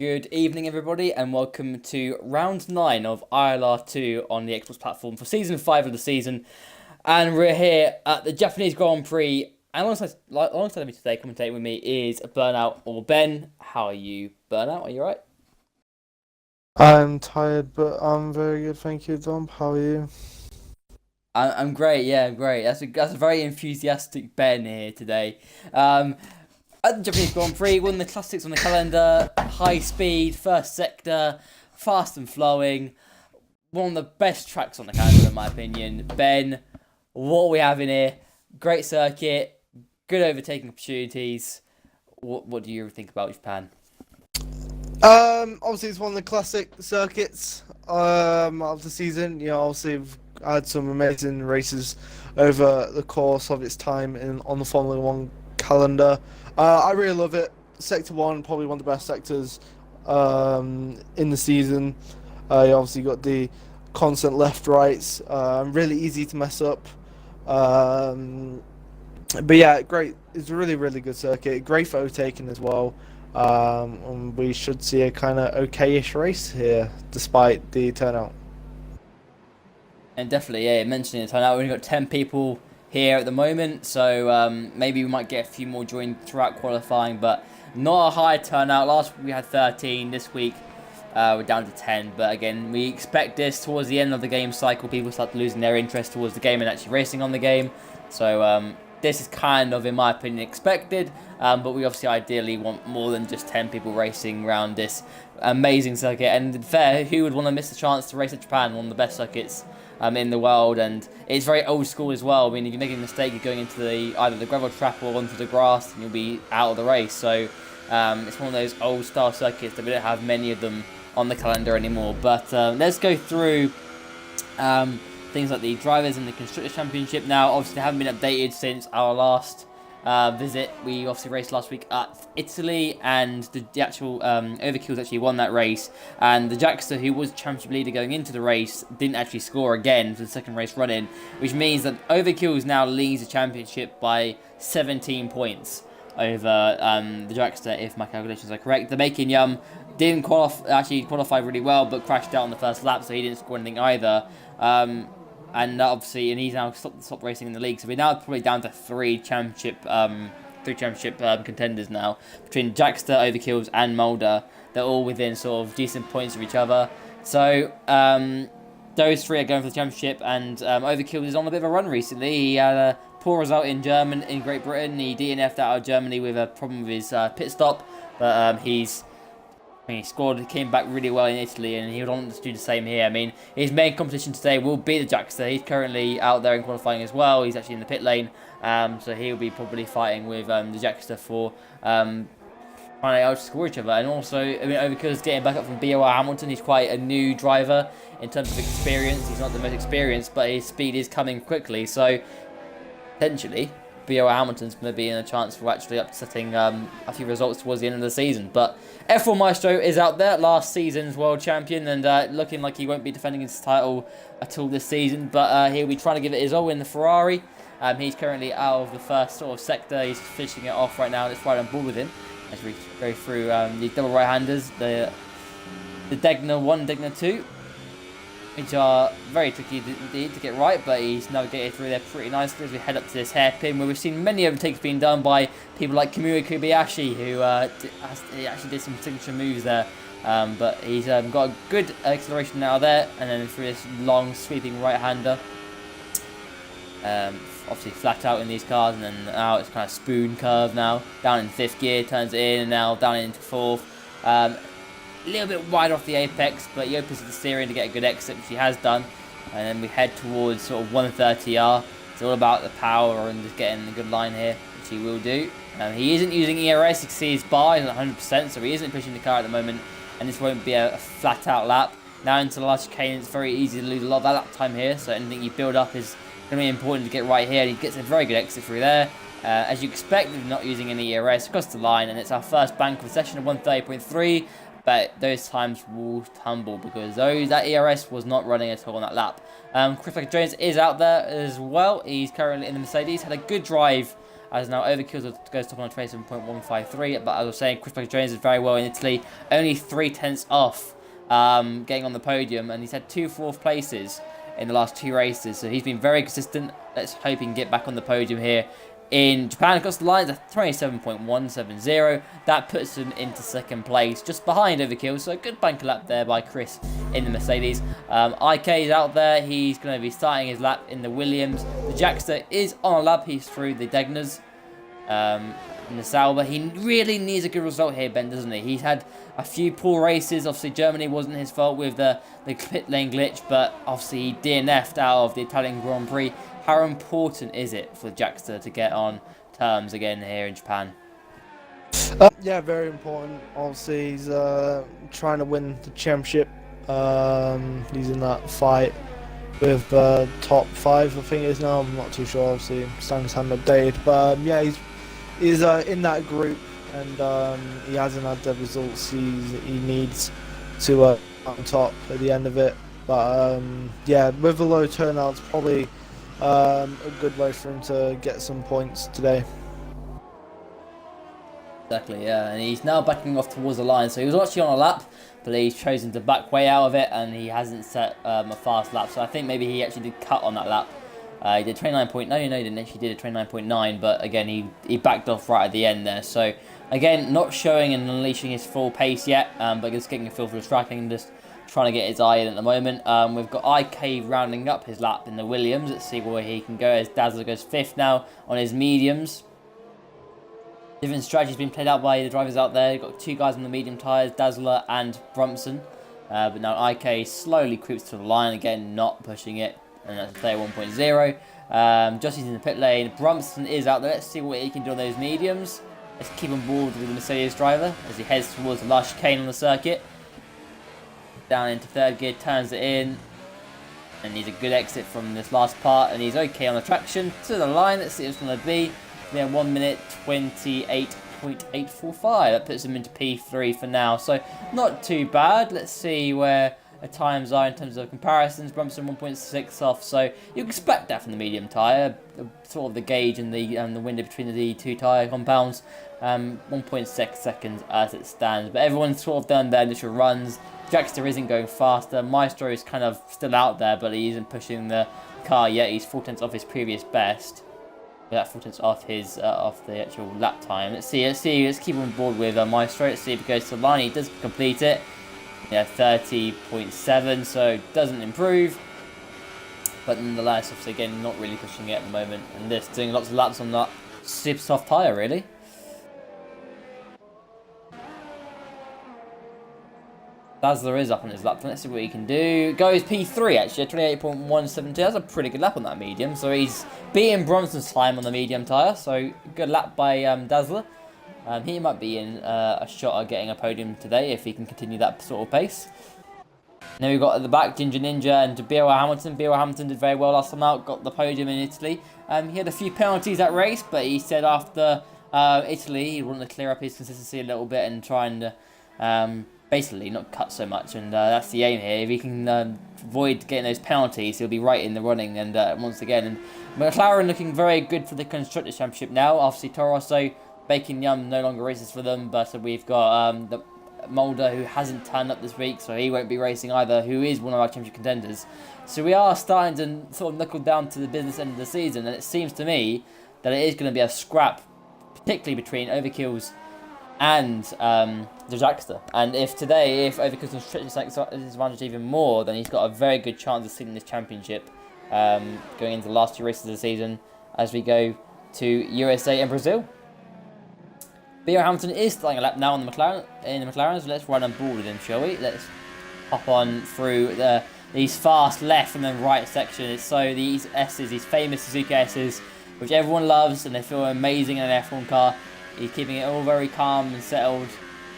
Good evening, everybody, and welcome to round 9 of ILR2 on the Xbox platform for season 5 of the season. And we're here at the Japanese Grand Prix. And alongside me today, commentating with me is Burnout or Ben. How are you, Burnout? Are you alright? I'm tired, but I'm very good, thank you, Dom. How are you? I'm great, yeah, I'm great. That's a very enthusiastic Ben here today. At the Japanese Grand Prix, one of the classics on the calendar, high speed, first sector, fast and flowing. One of the best tracks on the calendar, in my opinion. Ben, what we have in here, great circuit, good overtaking opportunities. What do you think about Japan? Obviously it's one of the classic circuits of the season. Obviously we've had some amazing races over the course of its time on the Formula One calendar. I really love it. Sector One, probably one of the best sectors in the season. You obviously got the constant left rights, really easy to mess up. Um, but yeah, great. It's a really, really good circuit. Great for overtaking as well. And we should see a kind of okay-ish race here, despite the turnout. And definitely, yeah, mentioning the turnout, we've only got 10 people here at the moment, so maybe we might get a few more join throughout qualifying, but not a high turnout. Last week we had 13, this week we're down to 10, but again, we expect this towards the end of the game cycle, people start losing their interest towards the game and actually racing on the game, so this is kind of, in my opinion, expected, but we obviously ideally want more than just 10 people racing around this amazing circuit, and fair, who would want to miss the chance to race at Japan, one of the best circuits in the world, and it's very old school as well. I mean, if you make a mistake, you're going into either the gravel trap or onto the grass, and you'll be out of the race. So it's one of those old style circuits that we don't have many of them on the calendar anymore. But let's go through things like the drivers and the constructors championship. Now, obviously, they haven't been updated since our last visit. We obviously raced last week at Italy, and the actual Overkills actually won that race, and the Jackster, who was championship leader going into the race, didn't actually score again for the second race run-in, which means that Overkills now leads the championship by 17 points over the Jackster, if my calculations are correct. The Making Yum didn't qualify really well, but crashed out on the first lap, so he didn't score anything either. And obviously, he's now stopped racing in the league. So we're now probably down to three championship contenders now, between Jackster, Overkills, and Mulder. They're all within sort of decent points of each other. So those three are going for the championship, and Overkills is on a bit of a run recently. He had a poor result in Great Britain. He DNF'd out of Germany with a problem with his pit stop, but he scored, came back really well in Italy, and he would want to do the same here. I mean, his main competition today will be the Jackster. He's currently out there in qualifying as well. He's actually in the pit lane, so he'll be probably fighting with the Jackster for trying to outscore each other. And also, I mean, Overkill's getting back up from BOR Hamilton. He's quite a new driver in terms of experience. He's not the most experienced, but his speed is coming quickly. So, potentially, BOR Hamilton's going to be in a chance for actually upsetting a few results towards the end of the season. But F1 Maestro is out there, last season's world champion, and looking like he won't be defending his title at all this season. But he'll be trying to give it his all in the Ferrari. He's currently out of the first sort of sector. He's finishing it off right now. Let's ride on board with him as we go through the double right-handers, the Degner 1, Degner 2. Which are very tricky indeed to get right, but he's navigated through there pretty nicely as we head up to this hairpin, where we've seen many overtakes being done by people like Kamui Kobayashi, who he actually did some signature moves there, but he's got a good acceleration now there, and then through this long sweeping right-hander. Obviously flat out in these cars, and then now it's kind of spoon curve now, down in fifth gear, turns it in, and now down into fourth. A little bit wide off the apex, but he opens the steering to get a good exit, which he has done. And then we head towards sort of 130R. It's all about the power and just getting a good line here, which he will do. He isn't using ERS. You can see his bar is at 100%, so he isn't pushing the car at the moment, and this won't be a flat-out lap. Now into the last chicane, it's very easy to lose a lot of that lap time here, so anything you build up is going to be important to get right here. And he gets a very good exit through there. As you expect, we're not using any ERS across the line, and it's our first bank of the session of 130.3. But those times will tumble because that ERS was not running at all on that lap. Chris Jones is out there as well. He's currently in the Mercedes. Had a good drive as now Overkill goes top on a 27.153. But as I was saying, Chris Jones is very well in Italy, only 3/10 off getting on the podium, and he's had 2 fourth places in the last 2 races, so he's been very consistent. Let's hope he can get back on the podium here in Japan. Across the lines at 27.170. That puts him into 2nd place, just behind Overkill. So a good banker lap there by Chris in the Mercedes. IK is out there. He's going to be starting his lap in the Williams. The Jackster is on a lap. He's through the Degners. In the Sauber. He really needs a good result here, Ben, doesn't he? He's had a few poor races. Obviously, Germany wasn't his fault with the pit lane glitch, but obviously he DNF'd out of the Italian Grand Prix. How important is it for Jackster to get on terms again here in Japan? Yeah, very important. Obviously, he's trying to win the championship. He's in that fight with top 5, I think it is now. I'm not too sure. Obviously, standings haven't updated, but yeah, he's in that group, and he hasn't had the results he needs to on top at the end of it. But yeah, with the low turnouts, probably a good way for him to get some points today. Exactly, yeah, and he's now backing off towards the line. So he was actually on a lap, but he's chosen to back way out of it, and he hasn't set a fast lap. So I think maybe he actually did cut on that lap. He did 29. No, he didn't. He did a 29.9, but again, he backed off right at the end there. So again, not showing and unleashing his full pace yet, but just getting a feel for the track and just trying to get his eye in at the moment. We've got IK rounding up his lap in the Williams. Let's see where he can go as Dazzler goes 5th now on his mediums. Different strategies being played out by the drivers out there. You've got 2 guys on the medium tyres, Dazzler and Brumson. But now IK slowly creeps to the line again, not pushing it. And that's player 1.0. Jossie's in the pit lane. Brumson is out there. Let's see what he can do on those mediums. Let's keep on board with the Mercedes driver as he heads towards the last chicane on the circuit. Down into 3rd gear, turns it in. And needs a good exit from this last part. And he's okay on the traction to the line. Let's see what it's going to be. Yeah, 1 minute 28.845. That puts him into P3 for now. So not too bad. Let's see where the times are in terms of comparisons. Brumson 1.6 off. So you expect that from the medium tyre. Sort of the gauge and the window between the 2 tyre compounds. 1.6 seconds as it stands. But everyone's sort of done their initial runs. Jackster isn't going faster. Maestro is kind of still out there, but he isn't pushing the car yet. He's 4/10 off his previous best. That 4/10 off his off the actual lap time. Let's keep on board with Maestro. Let's see if he goes to the line. He does complete it. Yeah, 30.7, so doesn't improve. But nonetheless, obviously again, not really pushing it at the moment. And this doing lots of laps on that super soft tyre, really. Dazzler is up on his lap. Let's see what he can do. Goes P3 actually, 28.172. That's a pretty good lap on that medium. So he's beating Bronson's time on the medium tyre. So good lap by Dazzler. He might be in a shot at getting a podium today if he can continue that sort of pace. Then we've got at the back Ginger Ninja and B.O. Hamilton. B.O. Hamilton did very well last time out, got the podium in Italy. He had a few penalties that race, but he said after Italy he wanted to clear up his consistency a little bit and try and basically not cut so much, and that's the aim here. If he can avoid getting those penalties, he'll be right in the running. And once again, and McLaren looking very good for the Constructors' Championship now. Obviously, Toro Rosso, Bacon Yum no longer races for them, but we've got the Mulder, who hasn't turned up this week, so he won't be racing either, who is one of our championship contenders. So we are starting to sort of knuckle down to the business end of the season, and it seems to me that it is going to be a scrap, particularly between Overkill's and the Jackster. And if Overkill can stretch his advantage even more, then he's got a very good chance of seeing this championship going into the last 2 races of the season as we go to USA and Brazil. B.O. Hamilton is starting a lap now on the McLaren, so let's run on board with him, shall we? Let's hop on through these fast left and then right sections. So these S's, these famous Suzuki S's, which everyone loves and they feel amazing in an F1 car. He's keeping it all very calm and settled.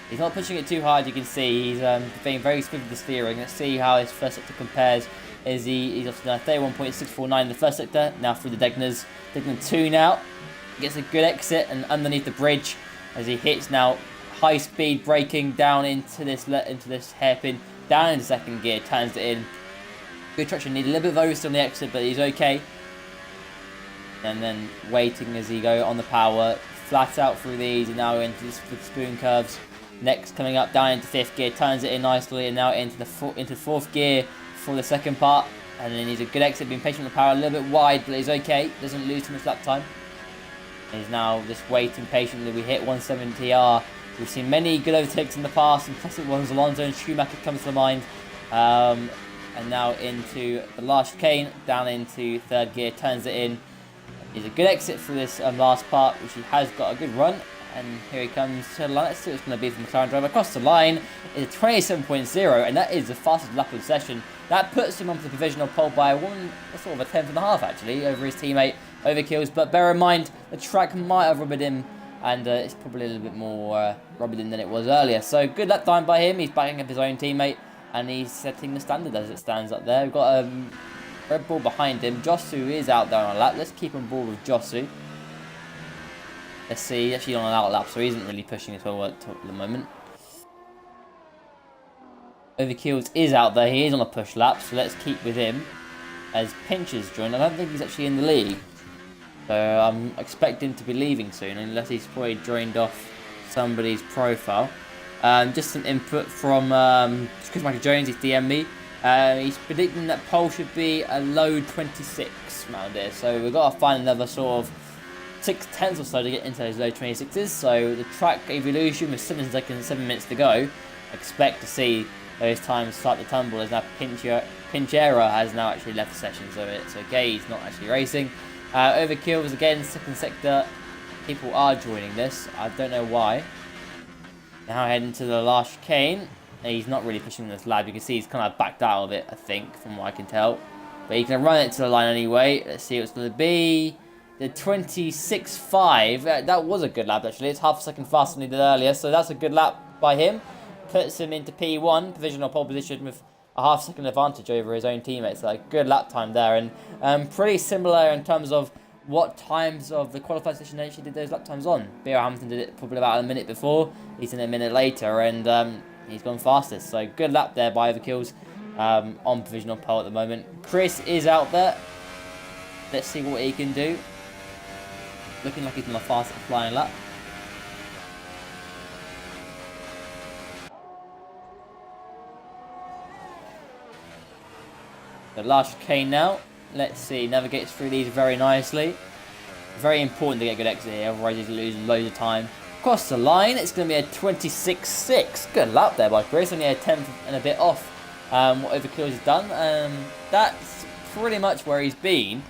He's not pushing it too hard, you can see. He's being very smooth with the steering. Let's see how his first sector compares. He's obviously done 31.649 in the first sector, now through the Degners. Degner 2 now. Gets a good exit and underneath the bridge as he hits now high speed braking down into this hairpin, down into 2nd gear, turns it in. Good traction, need a little bit of oversteer on the exit, but he's okay. and then waiting as he go on the power, flat out through these, and now into the spoon curves. Next, coming up down into 5th gear, turns it in nicely, and now into 4th gear for the second part. And then he's a good exit, being patient on the power, a little bit wide, but he's okay. Doesn't lose too much lap time. And he's now just waiting patiently. We hit 170R. We've seen many good overtakes in the past, and classic ones. Alonso and Schumacher comes to mind. And now into the last chicane, down into 3rd gear, turns it in. He's a good exit for this last part, which he has got a good run. And here he comes to the line. Let's see what it's going to be from the McLaren driver. Across the line is a 27.0, and that is the fastest lap of the session. That puts him onto the provisional pole by sort of a 10th and a half, actually, over his teammate Overkills. But bear in mind, the track might have rubbered him, and it's probably a little bit more rubbered in than it was earlier. So good lap time by him. He's backing up his own teammate, and he's setting the standard as it stands up there. We've got Red Bull behind him. Josu is out there on a lap. Let's keep on board with Josu. Let's see, he's actually on an out lap, so he isn't really pushing as well at the moment. Overkills is out there. He is on a push lap, so let's keep with him as Pincher's joined. I don't think he's actually in the league, so I'm expecting him to be leaving soon, unless he's probably joined off somebody's profile. Just some input from Chris Michael Jones. He's DM'd me. He's predicting that pole should be a low 26 around here, so we've got to find another sort of 6/10 or so to get into those low 26s. So the track evolution with 7 seconds and 7 minutes to go. Expect to see those times start to tumble, as now Pinchera has now actually left the session, so it's okay, he's not actually racing. Overkills again, 2nd sector. People are joining this, I don't know why. Now heading to the last chicane. He's not really pushing this lap, you can see he's kind of backed out of it, I think, from what I can tell. But he can run it to the line anyway. Let's see what it's going to be. The 26.5, that was a good lap actually. It's half a second faster than he did earlier, so that's a good lap by him. Puts him into P1, provisional pole position, with a half second advantage over his own teammates. So a good lap time there, and pretty similar in terms of what times of the qualified session they actually did those lap times on. Bear Hamilton did it probably about a minute before, he's in a minute later, and he's gone fastest. So good lap there by Overkills on provisional pole at the moment. Chris is out there. Let's see what he can do. Looking like he's on the fastest flying lap. The last chicane now. Let's see. Navigates through these very nicely. Very important to get a good exit here, otherwise he's lose loads of time. Across the line, it's going to be a 26.6. Good lap there by Chris. Only a 10th and a bit off what Overkills has done. That's pretty much where he's been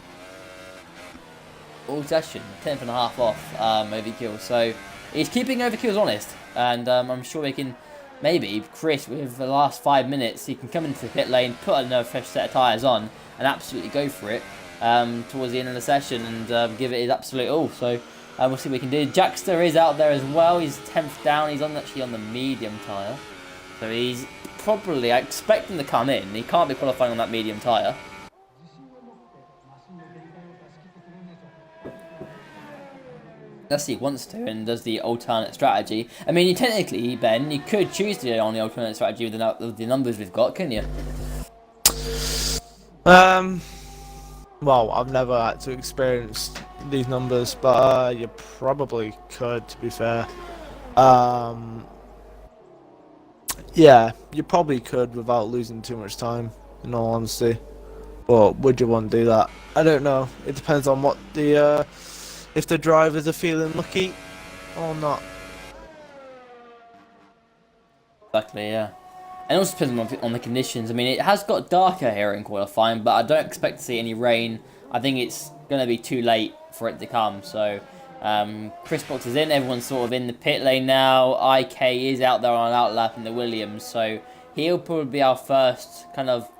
all session, 10th and a half off Overkills. So he's keeping Overkills honest, and I'm sure we can maybe Chris, with the last 5 minutes, he can come into the pit lane, put another fresh set of tyres on, and absolutely go for it towards the end of the session and give it his absolute all. So we'll see what we can do. Jackster is out there as well. He's 10th down. He's actually on the medium tyre, so he's probably, I expect him to come in. He can't be qualifying on that medium tyre. Unless he wants to and does the alternate strategy. I mean, technically, Ben, you could choose to go on the alternate strategy with the numbers we've got, couldn't you? Well, I've never had to experience these numbers, but you probably could, to be fair. Yeah, you probably could without losing too much time, in all honesty. But would you want to do that? I don't know. It depends on what the if the drivers are feeling lucky or not. Exactly, yeah. And it also depends on the conditions. I mean, it has got darker here in qualifying, but I don't expect to see any rain. I think it's going to be too late for it to come. So, Chris Box is in. Everyone's sort of in the pit lane now. IK is out there on an outlap in the Williams. So, he'll probably be our first kind of...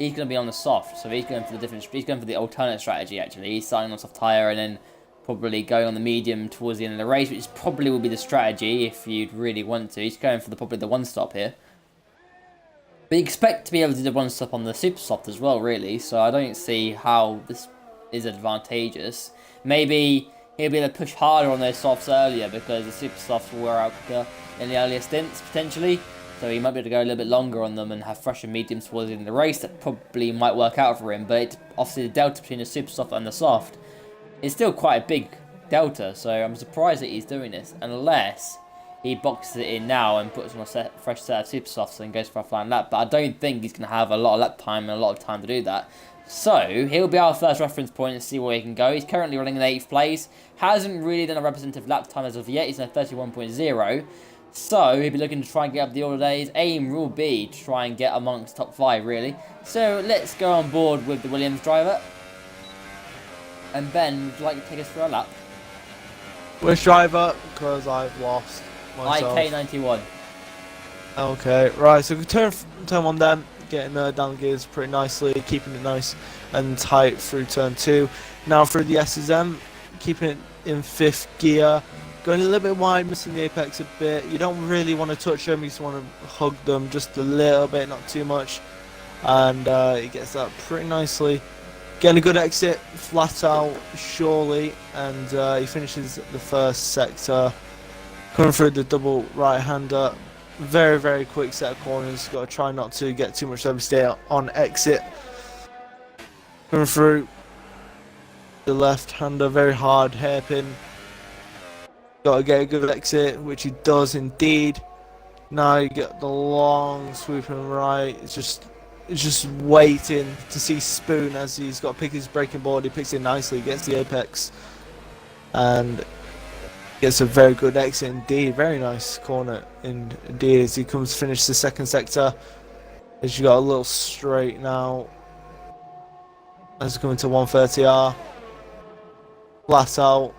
He's going to be on the soft. So, he's going for the different... He's going for the alternate strategy, actually. He's starting on soft tyre and then probably going on the medium towards the end of the race, which probably will be the strategy if you'd really want to. He's going for probably the one stop here. But you expect to be able to do one stop on the super soft as well, really. So I don't see how this is advantageous. Maybe he'll be able to push harder on those softs earlier because the super softs will wear out quicker in the earlier stints, potentially. So he might be able to go a little bit longer on them and have fresher mediums towards the end of the race. That probably might work out for him. But obviously the delta between the super soft and the soft it's still quite a big delta, so I'm surprised that he's doing this, unless he boxes it in now and puts on a fresh set of super softs and goes for a flying lap. But I don't think he's going to have a lot of lap time and a lot of time to do that. So he'll be our first reference point and see where he can go. He's currently running in 8th place. Hasn't really done a representative lap time as of yet. He's in a 31.0. So he'll be looking to try and get up the order there. His aim will be to try and get amongst top 5, really. So let's go on board with the Williams driver. And Ben, would you like to take us through a lap? Which driver? Because I've lost myself. IK91. Okay, right, so turn 1 then, getting down the gears pretty nicely, keeping it nice and tight through turn 2. Now through the SSM, keeping it in 5th gear, going a little bit wide, missing the apex a bit. You don't really want to touch them, you just want to hug them just a little bit, not too much. And he gets that pretty nicely. Getting a good exit, flat out, surely, and he finishes the first sector. Coming through the double right-hander. Very, very quick set of corners. Got to try not to get too much oversteer on exit. Coming through the left-hander, very hard hairpin. Got to get a good exit, which he does indeed. Now you get the long swooping right. It's just waiting to see Spoon as he's got to pick his braking board. He picks it nicely, gets the apex, and gets a very good exit indeed. Very nice corner indeed as he comes to finish the second sector. As you got a little straight now. As he comes to 130R. Flat out.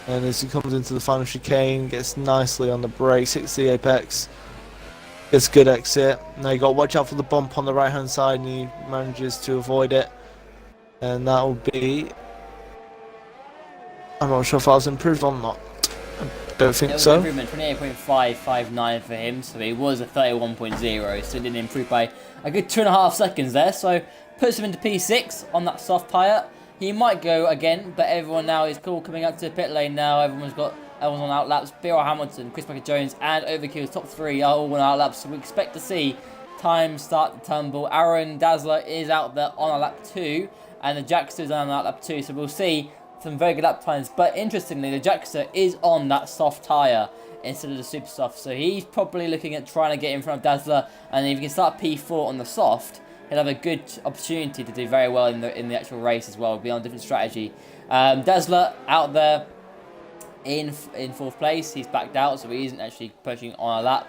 And as he comes into the final chicane, gets nicely on the brakes, hits the apex. Gets a good exit. Now you got to watch out for the bump on the right hand side, and he manages to avoid it. And that will be, I'm not sure if I was improved or not. I don't think so. Improvement, 28.559 for him, so he was a 31.0, so he didn't improve by a good 2.5 seconds there. So puts him into P6 on that soft tyre. He might go again, but everyone now is cool coming up to the pit lane now. Everyone's on out laps. B.R. Hamilton, Chris Jones, and Overkill's top 3 are all on out laps, so we expect to see time start to tumble. Aaron Dazzler is out there on a lap 2, and the Jackster's on a lap 2, so we'll see some very good lap times. But interestingly, the Jackster is on that soft tyre instead of the super soft, so he's probably looking at trying to get in front of Dazzler, and if he can start P4 on the soft, he'll have a good opportunity to do very well in the actual race as well. It'll be on a different strategy. Dazzler out there in 4th place. He's backed out, so he isn't actually pushing on a lap.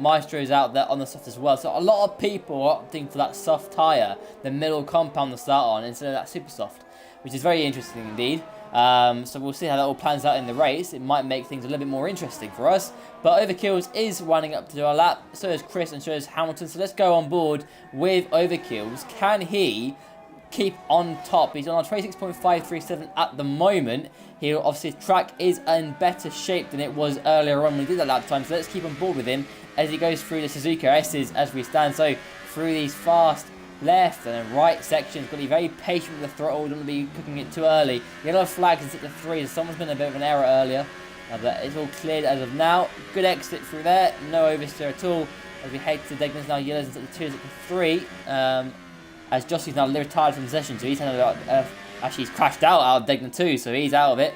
Maestro's out there on the soft as well. So a lot of people are opting for that soft tyre, the middle compound to start on, instead of that super soft, which is very interesting indeed. So we'll see how that all plans out in the race. It might make things a little bit more interesting for us. But Overkills is winding up to do a lap. So is Chris and so is Hamilton. So let's go on board with Overkills. Can he keep on top? He's on a 26.537 at the moment. Obviously his track is in better shape than it was earlier on when he did that lap time. So let's keep on board with him as he goes through the Suzuka S's as we stand. So through these fast left and right sections, got to be very patient with the throttle. Don't want to be cooking it too early. Yellow flag is at the 3. So someone's been a bit of an error earlier, but it's all cleared as of now. Good exit through there, no oversteer at all. As we head to Degman's now, yellows at the 2, is at the 3. As Jossie's now retired from the session, so he's actually he's crashed out of Degnan 2, so he's out of it.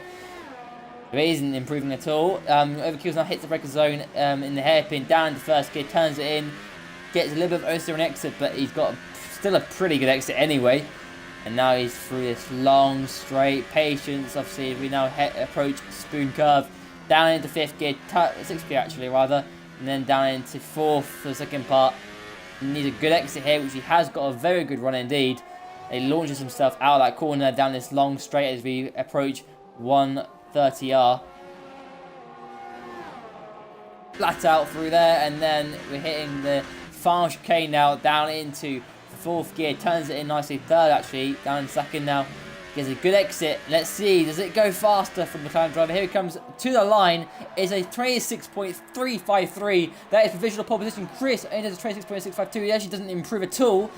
So he isn't improving at all. Overkills now hits the breaker zone in the hairpin, down into first gear, turns it in, gets a little bit of oversteer and exit, but he's got still a pretty good exit anyway. And now he's through this long straight. Patience, obviously, we now approach Spoon Curve, down into 5th gear, 6th gear actually rather, and then down into 4th for the second part. He needs a good exit here, which he has got a very good run indeed. He launches himself out of that corner down this long straight as we approach 130R. Flat out through there, and then we're hitting the final chicane now down into 4th gear. Turns it in nicely, 3rd actually, down in 2nd now. Gets a good exit. Let's see, does it go faster from the McLaren driver? Here he comes to the line. It's a 26.353. That is provisional pole position. Chris enters a 26.652. He actually doesn't improve at all.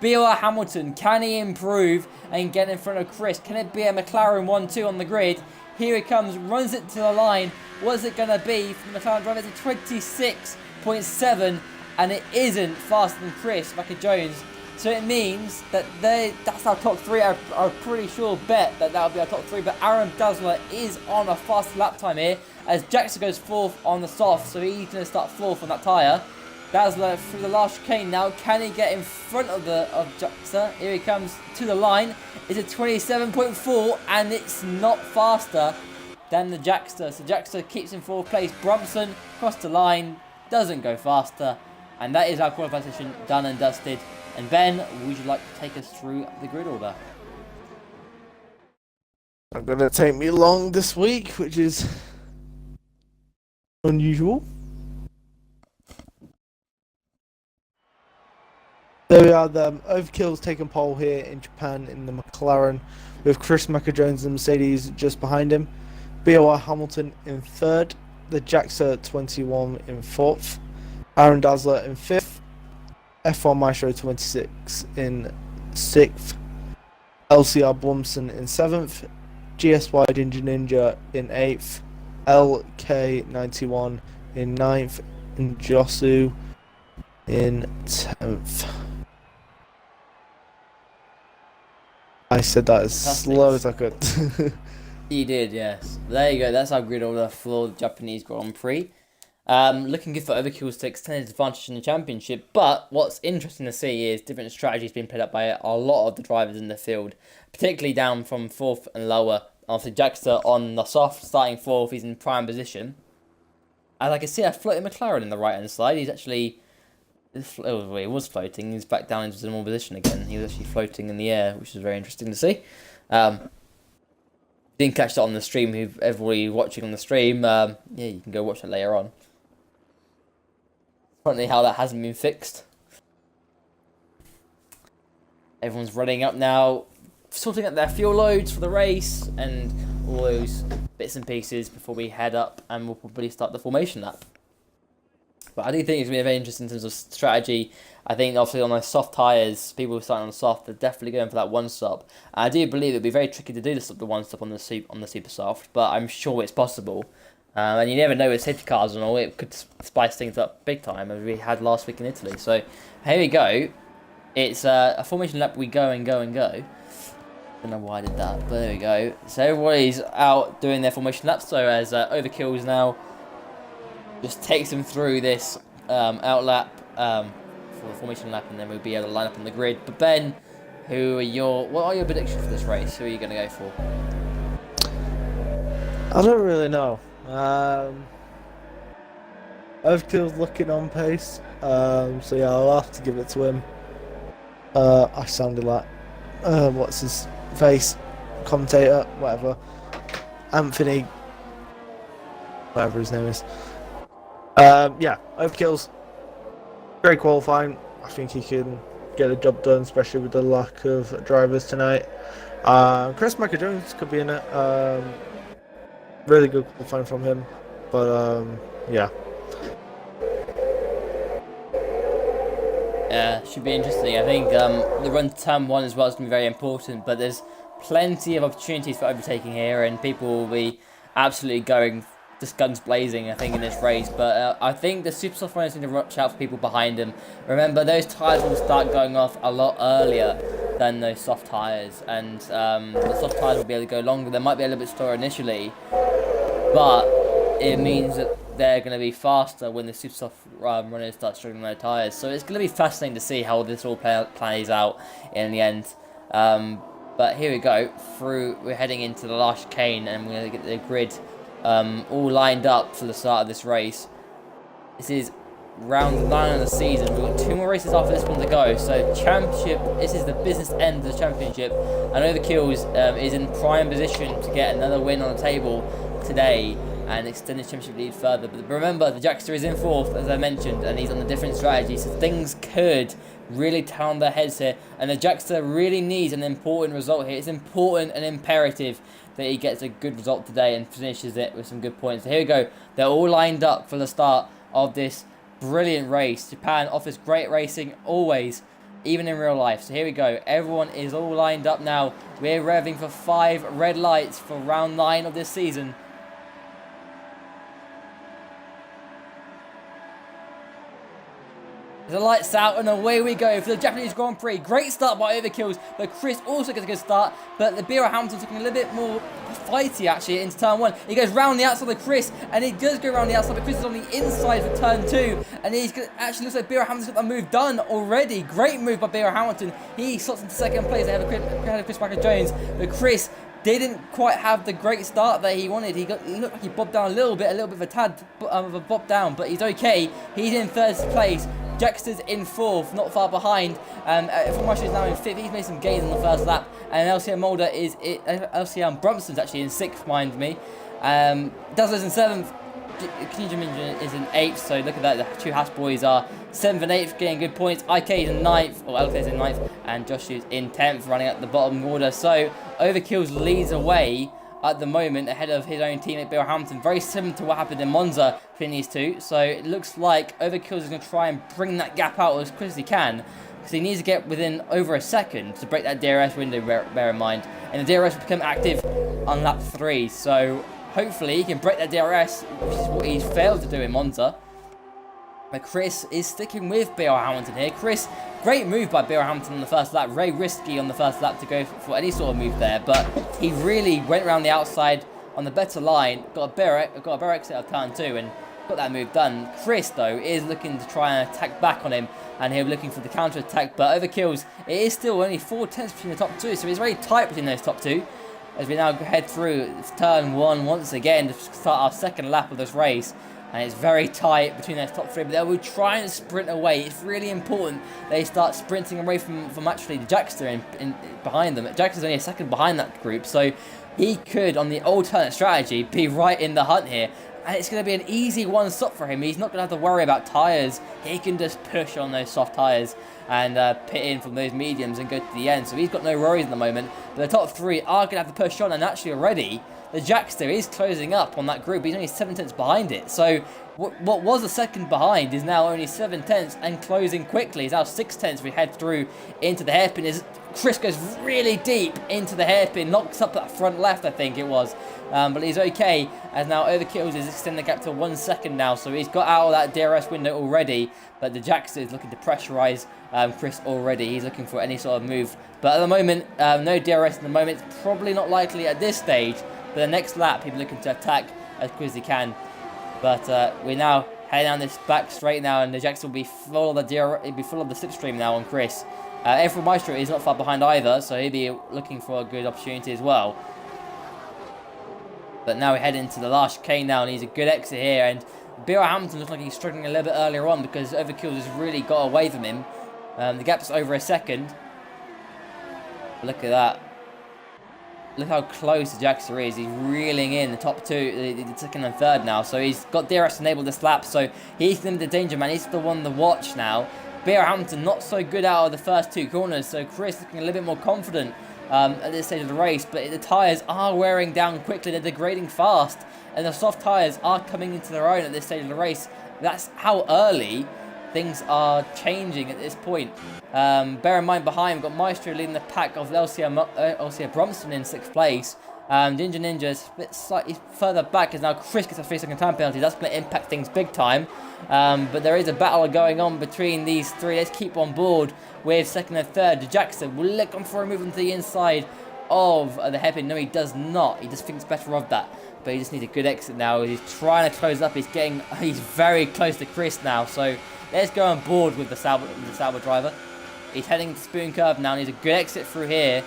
B.R. Hamilton, can he improve and get in front of Chris? Can it be a McLaren 1-2 on the grid? Here he comes, runs it to the line. What's it going to be from the McLaren driver? It's a 26.7, and it isn't faster than Chris Jones. So it means that that's our top three. I'm pretty sure bet that that'll be our top three. But Aaron Dazzler is on a faster lap time here as Jackson goes fourth on the soft. So he's going to start fourth on that tyre. Dazzler through the last chicane now. Can he get in front of Jackson? Here he comes to the line. It's a 27.4 and it's not faster than the Jackster. So Jackster keeps in fourth place. Bromson across the line, doesn't go faster. And that is our qualifying session done and dusted. And Ben, would you like to take us through the grid order? Not going to take me long this week, which is unusual. There we are, the Overkill's taken pole here in Japan in the McLaren, with Chris Macca-Jones and Mercedes just behind him. BOR Hamilton in third, the Jaxer 21 in fourth, Aaron Dazzler in fifth, F1 Maestro 26 in sixth, LCR Blumson in seventh, GSY Ninja in eighth, LK91 in ninth, and Josu in 10th. I said that as slow as I could. You did, yes. There you go. That's our grid order for the Japanese Grand Prix. Looking good for Overkills to extend his advantage in the championship. But what's interesting to see is different strategies being played up by a lot of the drivers in the field, particularly down from fourth and lower. After Jackster on the soft, starting fourth, he's in prime position. And I can see a floating McLaren in the right hand side. He's actually. He was floating. He's back down into the normal position again. He was actually floating in the air, which is very interesting to see. Didn't catch that on the stream. Who everybody watching on the stream, yeah, you can go watch that later on. Funny how that hasn't been fixed. Everyone's running up now, sorting out their fuel loads for the race and all those bits and pieces before we head up, and we'll probably start the formation lap. But I do think it's going to be very interesting in terms of strategy. I think obviously on those soft tyres, people starting on the soft, they're definitely going for that one stop. And I do believe it'll be very tricky to do the one stop on the super soft, but I'm sure it's possible. And you never know with safety cars and all, it could spice things up big time, as we had last week in Italy. So here we go. It's a formation lap. We go and go and go. Don't know why I did that, but there we go. So everybody's out doing their formation laps. So as Overkills now just takes them through this out lap for the formation lap, and then we'll be able to line up on the grid. But Ben, what are your predictions for this race? Who are you going to go for? I don't really know. Overkill's looking on pace, so yeah, I'll have to give it to him. I sounded like what's his face, commentator, whatever, Anthony, whatever his name is. Yeah, Overkill's great qualifying. I think he can get the job done, especially with the lack of drivers tonight. Chris Macca-Jones could be in it. Really good qualifying from him, but yeah. Yeah, should be interesting. I think the run to turn one as well is going to be very important, but there's plenty of opportunities for overtaking here, and people will be absolutely going just guns blazing, I think, in this race. But I think the super soft runners need to watch out for people behind them. Remember, those tyres will start going off a lot earlier than those soft tyres, and the soft tyres will be able to go longer. They might be a little bit slower initially, but it means that they're going to be faster when the super soft runners start struggling their tyres. So it's going to be fascinating to see how this all plays out in the end. But here we go. We're heading into the last chicane, and we're going to get the grid all lined up for the start of this race. This is round 9 of the season. We've got 2 more races after this one to go. So championship, this is the business end of the championship. I know Overkills is in prime position to get another win on the table today and extend his championship lead further. But remember, the Jackster is in 4th, as I mentioned, and he's on a different strategy, so things could really turn their heads here. And the Jackster really needs an important result here. It's important and imperative that he gets a good result today and finishes it with some good points. So here we go. They're all lined up for the start of this brilliant race. Japan offers great racing always, even in real life. So here we go. Everyone is all lined up now. We're revving for 5 red lights for round 9 of this season. The lights out and away we go for the Japanese Grand Prix. Great start by Overkills, but Chris also gets a good start. But the BR Hamilton's looking a little bit more fighty actually into turn 1. He goes round the outside of Chris, and he does go round the outside, but Chris is on the inside for turn 2. And he's gonna, actually looks like BR Hamilton's got that move done already. Great move by BR Hamilton. He slots into second place ahead of Chris Jones, but Chris didn't quite have the great start that he wanted. He looked like he bobbed down a little bit of a tad of a bob down, but he's okay. He's in third place. Jaxter's in fourth, not far behind. From is now in fifth. He's made some gains on the first lap, and LCM Brumpson's actually in sixth, mind me. Dazzler's in seventh. Ninja is in eighth. So look at that. The two Haas boys are seventh and eighth, getting good points. IK is in ninth, or LK is in ninth, and Josh is in 10th, running at the bottom order. So Overkills leads away at the moment ahead of his own teammate Bill Hamilton. Very similar to what happened in Monza between these two. So it looks like Overkills is going to try and bring that gap out as quick as he can, because he needs to get within over a second to break that DRS window, bear in mind. And the DRS will become active on lap 3. So hopefully he can break that DRS, which is what he's failed to do in Monza. But Chris is sticking with BR Hamilton here. Chris, great move by BR Hamilton on the first lap. Very risky on the first lap to go for any sort of move there. But he really went around the outside on the better line. Got a better exit of turn 2 and got that move done. Chris, though, is looking to try and attack back on him. And he'll be looking for the counter attack. But Overkills, it is still only 4 tenths between the top 2. So it's very tight between those top 2. As we now head through turn 1 once again to start our second lap of this race. And it's very tight between those top 3, but they will try and sprint away. It's really important they start sprinting away from actually the Jaxter in behind them. Jaxter's only a second behind that group, so he could, on the alternate strategy, be right in the hunt here. And it's going to be an easy one stop for him. He's not going to have to worry about tyres. He can just push on those soft tyres and pit in from those mediums and go to the end. So he's got no worries at the moment. But the top 3 are going to have to push on, and actually already the Jaxter is closing up on that group. He's only 7 tenths behind it. So what was a second behind is now only 7 tenths and closing quickly. It's now 6 tenths we head through into the hairpin. Chris goes really deep into the hairpin, knocks up that front left, I think it was. But he's okay, as now Overkills is extending the gap to 1 second now. So he's got out of that DRS window already. But the Jaxter is looking to pressurise Chris already. He's looking for any sort of move. But at the moment, no DRS at the moment. It's probably not likely at this stage. But the next lap, he'll be looking to attack as quick as he can. But we're now heading down this back straight now, and the Jaxter will be full of the slipstream now on Chris. Efren Maestro is not far behind either, so he'll be looking for a good opportunity as well. But now we head into the last chicane now, and he's a good exit here. And BR Hamilton looks like he's struggling a little bit earlier on because Overkills has really got away from him. The gap's over a second. Look at that. Look how close the Jaxter is. He's reeling in the top 2, the second and third now. So he's got DRS enabled this lap. So he's the danger man. He's the one to watch now. BR Hamilton not so good out of the first 2 corners. So Chris looking a little bit more confident at this stage of the race. But the tyres are wearing down quickly. They're degrading fast. And the soft tyres are coming into their own at this stage of the race. That's how early things are changing at this point. Bear in mind, behind, we've got Maestro leading the pack of LCM Bromston in 6th place. Ninja is a bit slightly further back as now Chris gets a 3-second time penalty. That's going to impact things big time. But there is a battle going on between these 3. Let's keep on board with second and third. Jaxter will look for a move into the inside of the hairpin. No, he does not. He just thinks better of that. But he just needs a good exit now. He's trying to close up. He's very close to Chris now. So let's go on board with the Sauber driver. He's heading to Spoon Curve now, and he's a good exit through here.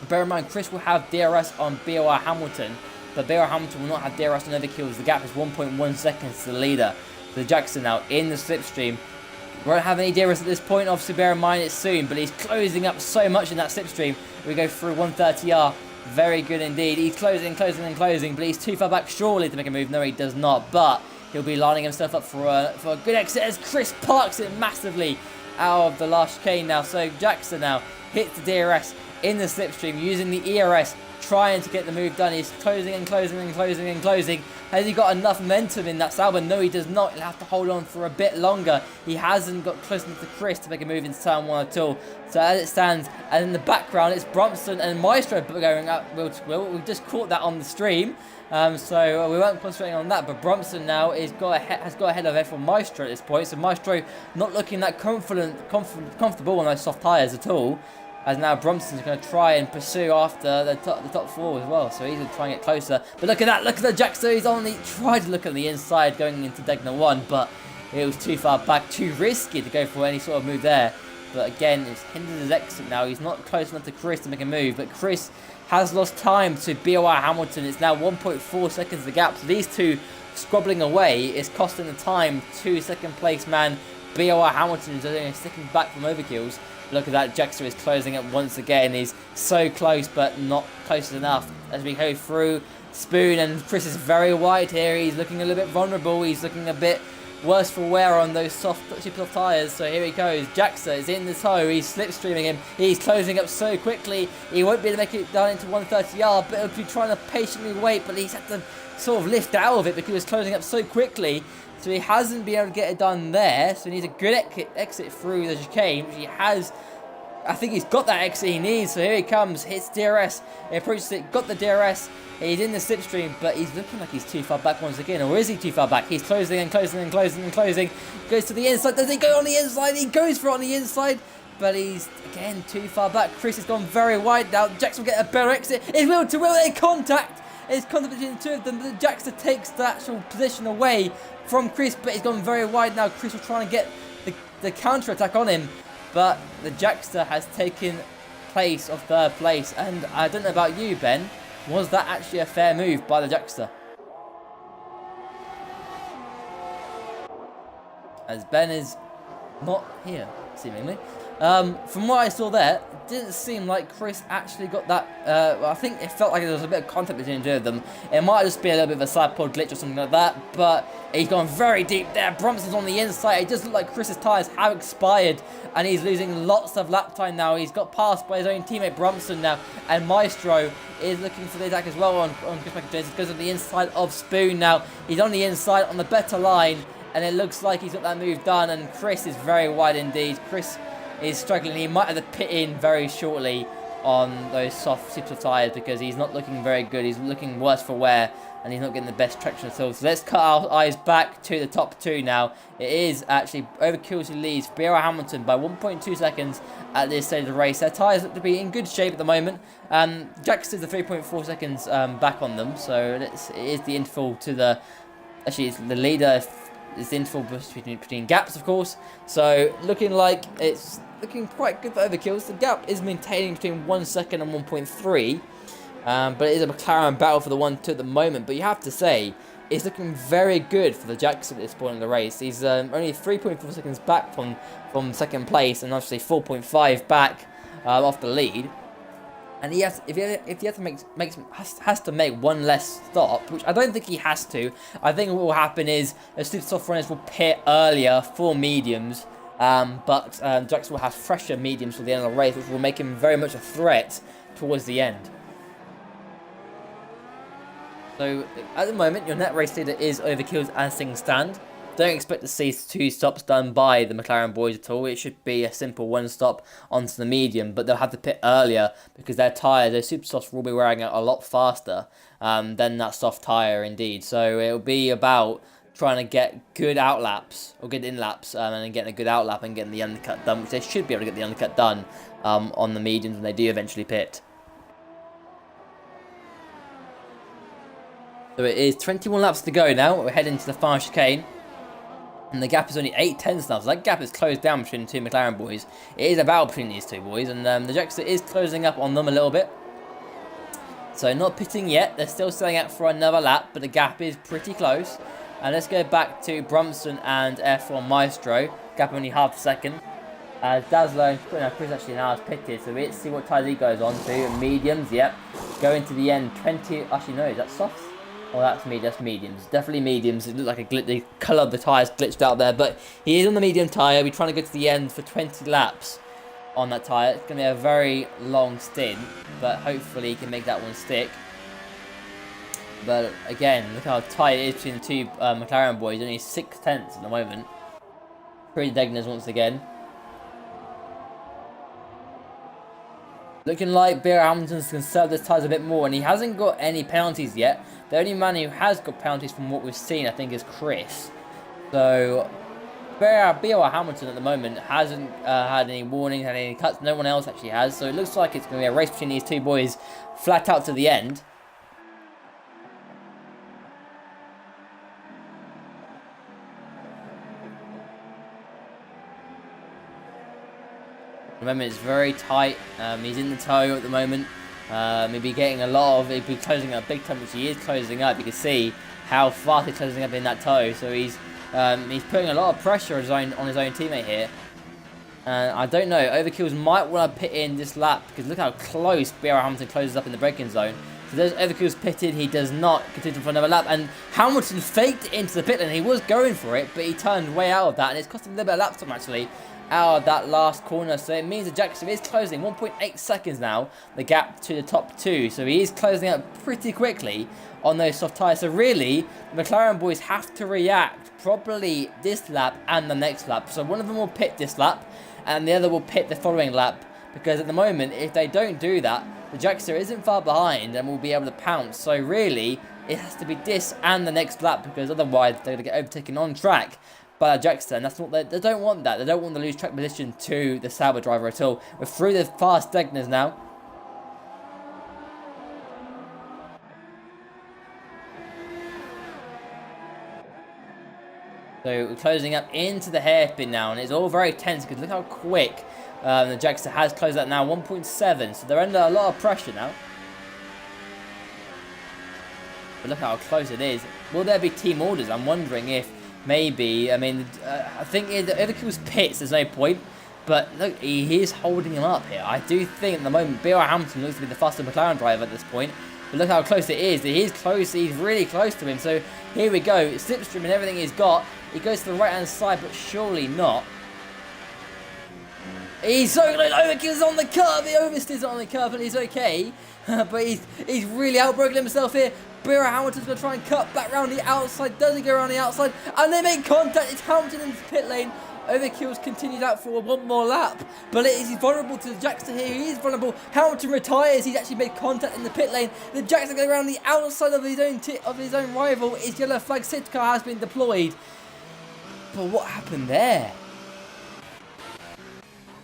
Bear in mind, Chris will have DRS on BR Hamilton, but BR Hamilton will not have DRS on Overkills. The gap is 1.1 seconds to the leader. The Jaxter now in the slipstream. Won't have any DRS at this point, obviously bear in mind it's soon, but he's closing up so much in that slipstream. We go through 130R. Very good indeed. He's closing, but he's too far back surely to make a move. No, he does not, but he'll be lining himself up for a good exit as Chris parks it massively out of the last chicane now. So Jaxter now hits the DRS in the slipstream using the ERS, trying to get the move done. He's closing. Has he got enough momentum in that Sauber? No, he does not. He'll have to hold on for a bit longer. He hasn't got close enough to Chris to make a move into turn 1 at all. So as it stands, and in the background, it's Bromston and Maestro going up. We've just caught that on the stream. So we weren't concentrating on that. But Brumson now has got ahead of F1 Maestro at this point. So Maestro not looking that comfortable on those soft tyres at all. As now Brumson's going to try and pursue after the top four as well. So he's going to try and get closer. But look at that. Look at the Jackson. He's only tried to look at the inside going into Degner 1. But it was too far back. Too risky to go for any sort of move there. But again, it's hindered his exit now. He's not close enough to Chris to make a move. But Chris has lost time to BOI Hamilton. It's now 1.4 seconds the gap. So these two squabbling away is costing the time to second place man BOI Hamilton is sticking back from overkills. Look at that, Jaxter is closing it once again. He's so close, but not close enough. As we go through, Spoon and Chris is very wide here. He's looking a little bit vulnerable. He's looking a bit worse for wear on those super soft tyres. So here he goes. Jaxter is in the toe. He's slipstreaming him. He's closing up so quickly. He won't be able to make it down into 130R, but he'll be trying to patiently wait. But he's had to sort of lift out of it because he was closing up so quickly. So he hasn't been able to get it done there. So he needs a good exit through the chicane, which he has. I think he's got that exit he needs. So here he comes, hits DRS, he approaches it, got the DRS. He's in the slipstream, but he's looking like he's too far back once again. Or is he too far back? He's closing and closing and closing and closing. Goes to the inside. Does he go on the inside? He goes for it on the inside. But he's, again, too far back. Chris has gone very wide now. Jackson will get a better exit. It's wheel to wheel. They contact. It's contact between the two of them. But Jackson takes the actual position away from Chris. But he's gone very wide now. Chris will try and get the counter-attack on him. But the Jackster has taken place of third place. And I don't know about you, Ben. Was that actually a fair move by the Jackster? As Ben is not here, seemingly. From what I saw there, it didn't seem like Chris actually got that. I think it felt like there was a bit of contact between the two of them. It might just be a little bit of a side pod glitch or something like that, but he's gone very deep there. Brumson's on the inside. It does look like Chris's tyres have expired, and he's losing lots of lap time now. He's got passed by his own teammate Brumson now, and Maestro is looking for the attack as well on Chris McIntyre. He goes on the inside of Spoon now. He's on the inside on the better line, and it looks like he's got that move done, and Chris is very wide indeed. Chris is struggling. He might have to pit in very shortly on those super tyres because he's not looking very good. He's looking worse for wear and he's not getting the best traction at all. So let's cut our eyes back to the top two now. It is actually Overkills who leads Beera Hamilton by 1.2 seconds at this stage of the race. Their tyres look to be in good shape at the moment. Jax is the 3.4 seconds back on them. So it is the interval to the... Actually, it's the leader. It's the interval between gaps, of course. So looking like it's looking quite good for Overkills. The gap is maintaining between 1 second and 1.3. But it is a McLaren battle for the 1-2 at the moment. But you have to say, it's looking very good for the Jackson at this point in the race. He's only 3.4 seconds back from second place, and obviously 4.5 back off the lead. And he has, if he has to make one less stop, which I don't think he has to. I think what will happen is the super soft runners will pit earlier for mediums, but Jackson will have fresher mediums for the end of the race, which will make him very much a threat towards the end. So at the moment, your net race leader is Overkills as things stand. Don't expect to see 2 stops done by the McLaren boys at all. It should be a simple 1 stop onto the medium, but they'll have to pit earlier because their tyres, their super softs, will be wearing out a lot faster than that soft tyre indeed. So it'll be about trying to get good outlaps or good in-laps and then getting a good outlap and getting the undercut done, which they should be able to get the undercut done on the mediums when they do eventually pit. So it is 21 laps to go now. We're heading to the final chicane. And the gap is only 8/10 now, so that gap is closed down between the 2 McLaren boys. It is a battle between these 2 boys, and the Jackster is closing up on them a little bit. So not pitting yet, they're still staying out for another lap, but the gap is pretty close. And let's go back to Brumson and F1 Maestro. Gap only half a second. Dazzler and Chris actually now has pitted, so let's see what tyres he goes on to. Mediums, yep. Going to the end, 20, actually no, is that softs? Oh, that's mediums. Definitely mediums. It looked like the colour of the tyres glitched out there. But he is on the medium tyre. We're trying to go to the end for 20 laps on that tyre. It's going to be a very long stint. But hopefully he can make that one stick. But again, look how tight it is between the 2 McLaren boys. Only 6/10 at the moment. Pretty Degners once again. Looking like Bear Hamilton's conserved his tyres a bit more, and he hasn't got any penalties yet. The only man who has got penalties from what we've seen, I think, is Chris. So, B.R. Hamilton at the moment hasn't had any warnings, had any cuts. No one else actually has. So it looks like it's going to be a race between these two boys flat out to the end. At the moment it's very tight. He's in the toe at the moment. He'll be getting a lot of. He'll be closing up big time, which he is closing up. You can see how fast he's closing up in that toe. So he's putting a lot of pressure on his own teammate here. And I don't know, Overkills might want to pit in this lap because look how close B.R. Hamilton closes up in the braking zone. So there's Overkills pitted, he does not continue for another lap, and Hamilton faked into the pit lane. He was going for it, but he turned way out of that, and it's cost him a little bit of lap time actually out of that last corner. So it means that Jackson is closing 1.8 seconds now, the gap to the top two. So he is closing up pretty quickly on those soft tyres. So really, the McLaren boys have to react probably this lap and the next lap. So one of them will pit this lap, and the other will pit the following lap, because at the moment, if they don't do that, the Jackster isn't far behind and will be able to pounce. So really, it has to be this and the next lap, because otherwise they're going to get overtaken on track by the Jackster, and that's what they don't want. That they don't want to lose track position to the Sauber driver at all. We're through the fast Degners now. So we're closing up into the hairpin now, and it's all very tense because look how quick the Jackster has closed that now, 1.7. So they're under a lot of pressure now. But look how close it is. Will there be team orders? I'm wondering if maybe, I mean, I think if Overkill's pits, there's no point. But look, he is holding him up here. I do think at the moment, B.R. Hamilton looks to be the faster McLaren driver at this point. But look how close it is. He is close. He's really close to him. So here we go. Slipstream and everything he's got. He goes to the right-hand side, but surely not. He's so close. Overkill's on the curve. He oversteers on the curve, and he's okay. But he's really outbroken himself here. B.R. Hamilton's going to try and cut back around the outside. Does he go around the outside? And they make contact. It's Hamilton in the pit lane. Overkills continues out for one more lap, but he's vulnerable to the Jackster here. He is vulnerable. Hamilton retires. He's actually made contact in the pit lane. The Jackster goes around the outside of his own rival. His yellow flag safety car has been deployed. But what happened there?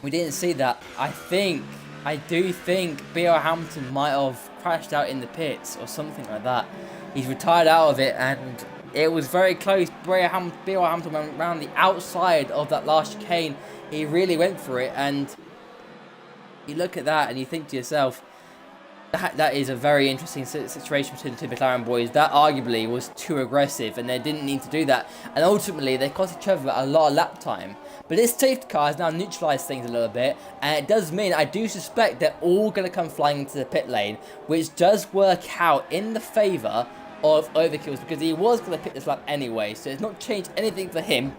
We didn't see that. I do think B.R. Hamilton might have crashed out in the pits or something like that. He's retired out of it, and it was very close. B.R. Hamilton went around the outside of that last chicane. He really went for it, and you look at that and you think to yourself, that is a very interesting situation between the two McLaren boys. That arguably was too aggressive, and they didn't need to do that. And ultimately, they cost each other a lot of lap time. But this safety car has now neutralised things a little bit, and it does mean I do suspect they're all going to come flying into the pit lane, which does work out in the favour of Overkills, because he was going to pick this lap anyway, so it's not changed anything for him.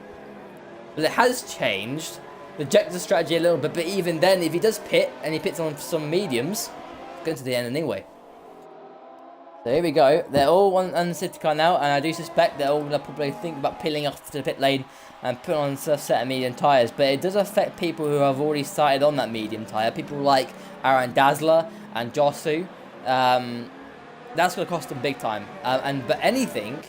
But it has changed the Jackster strategy a little bit, but even then, if he does pit, and he pits on some mediums, it's going to the end anyway. So here we go. They're all on the safety car now, and I do suspect they're all going to probably think about peeling off to the pit lane and put on a set of medium tyres. But it does affect people who have already started on that medium tyre. People like Aaron Dazzler and Josu. That's going to cost them big time. But anything,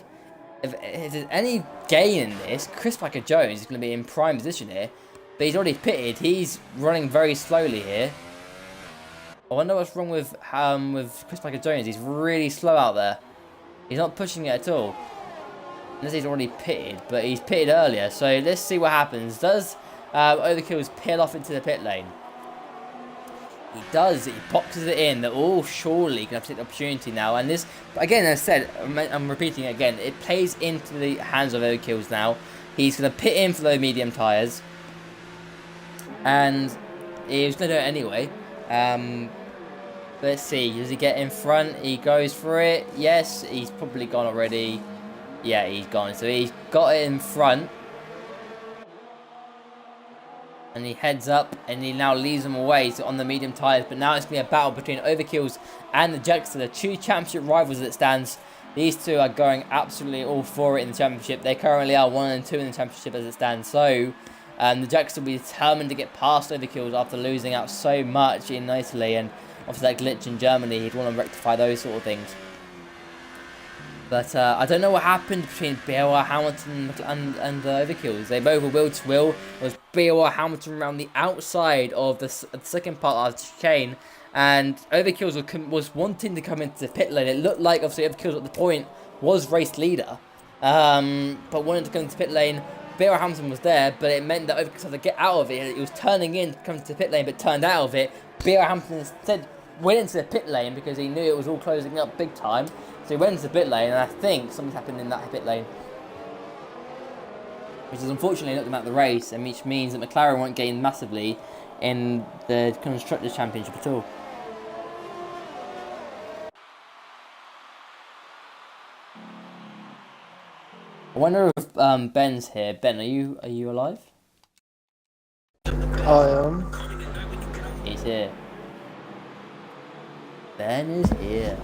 if there's any gain in this, Chris Jones is going to be in prime position here. But he's already pitted. He's running very slowly here. I wonder what's wrong with Chris Jones. He's really slow out there. He's not pushing it at all. Unless he's already pitted, but he's pitted earlier. So let's see what happens. Does Overkills peel off into the pit lane? He does. He boxes it in. They're all surely going to take the opportunity now. And this, again, as I said, I'm repeating it again, it plays into the hands of Overkills now. He's going to pit in for those medium tyres. And he's going to do it anyway. Let's see. Does he get in front? He goes for it. Yes, he's probably gone already. Yeah, he's gone. So he's got it in front. And he heads up, and he now leaves them away on the medium tyres. But now it's going to be a battle between Overkills and the Jackster, the two championship rivals as it stands. These two are going absolutely all for it in the championship. They currently are 1 and 2 in the championship as it stands. So The Jackster will be determined to get past Overkills after losing out so much in Italy, and obviously that glitch in Germany. He'd want to rectify those sort of things. But I don't know what happened between BOR, Hamilton, and Overkills. They both were will to will. It was BOR, Hamilton around the outside of the second part of the chicane, and Overkills was wanting to come into the pit lane. It looked like, obviously, Overkills at the point was race leader, but wanted to come into the pit lane. BOR Hamilton was there, but it meant that Overkills had to get out of it. It was turning in to come to the pit lane, but turned out of it. BOR Hamilton instead went into the pit lane because he knew it was all closing up big time. So he went into the pit lane, and I think something happened in that pit lane, which is unfortunately not about the race, and which means that McLaren won't gain massively in the Constructors' Championship at all. I wonder if Ben's here. Ben, are you alive? I am. He's here. Ben is here.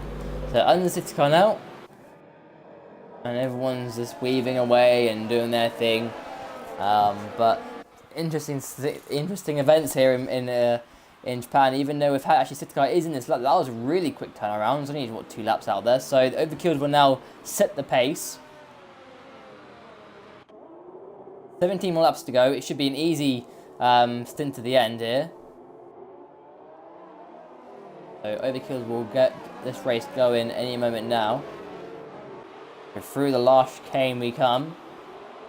So under City car now, and everyone's just weaving away and doing their thing. But interesting events here in Japan. Even though we've had actually City car is in this lap, that was a really quick turnaround. It was only 2 laps out there. So the Overkills will now set the pace. 17 more laps to go. It should be an easy stint to the end here. So Overkills will get this race going any moment now. And through the last chicane we come.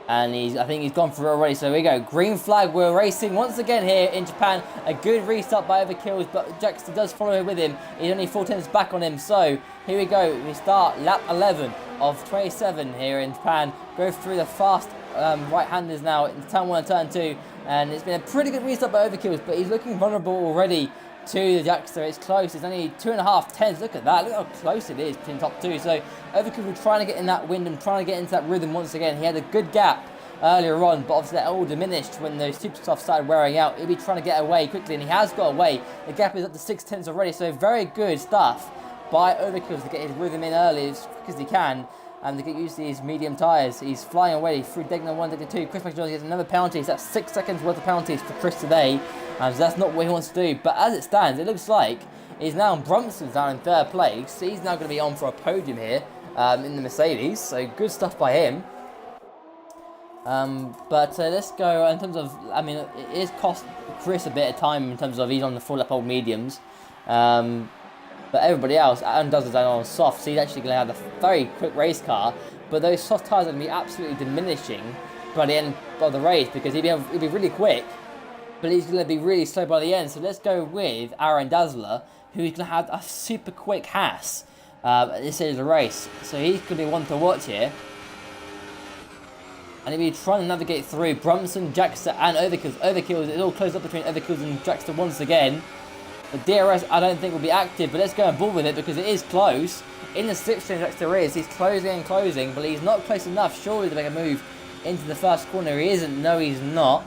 And I think he's gone through already. So here we go. Green flag. We're racing once again here in Japan. A good restart by Overkills, but Jackson does follow with him. He's only 4 tenths back on him. So here we go. We start lap 11 of 27 here in Japan. Go through the fast right-handers now in turn 1 and turn 2. And it's been a pretty good restart by Overkills, but he's looking vulnerable already to the Jackster. It's close. It's only 2.5 tenths. Look at that. Look how close it is between top 2. So Overkills was trying to get in that wind and trying to get into that rhythm once again. He had a good gap earlier on, but obviously that all diminished when those super softs started wearing out. He'll be trying to get away quickly, and he has got away. The gap is up to 6 tenths already. So very good stuff by Overkills to get his rhythm in early as quick as he can. And to get used to these medium tyres. He's flying away through Degner 1, Degner 2. Chris McJones gets another penalty. So that's 6 seconds worth of penalties for Chris today. So that's not what he wants to do. But as it stands, it looks like he's now Brunson's down in 3rd place. So he's now going to be on for a podium here in the Mercedes. So good stuff by him. But let's go in terms of, I mean, it is cost Chris a bit of time in terms of he's on the full lap old mediums. But everybody else, Adam does it on soft, so he's actually going to have a very quick race car. But those soft tyres are going to be absolutely diminishing by the end of the race because he'll be really quick, but he's going to be really slow by the end. So let's go with Aaron Dazzler, who's going to have a super quick Haas at this stage of the race. So he's going to be one to watch here. And he'll be trying to navigate through Brumson, Jackster, and Overkills. Overkills, it's all closed up between Overkills and Jackster once again. The DRS I don't think will be active, but let's go on board with it because it is close. In the slipstream Jackster is, he's closing and closing, but he's not close enough surely to make a move into the first corner. He isn't, no he's not.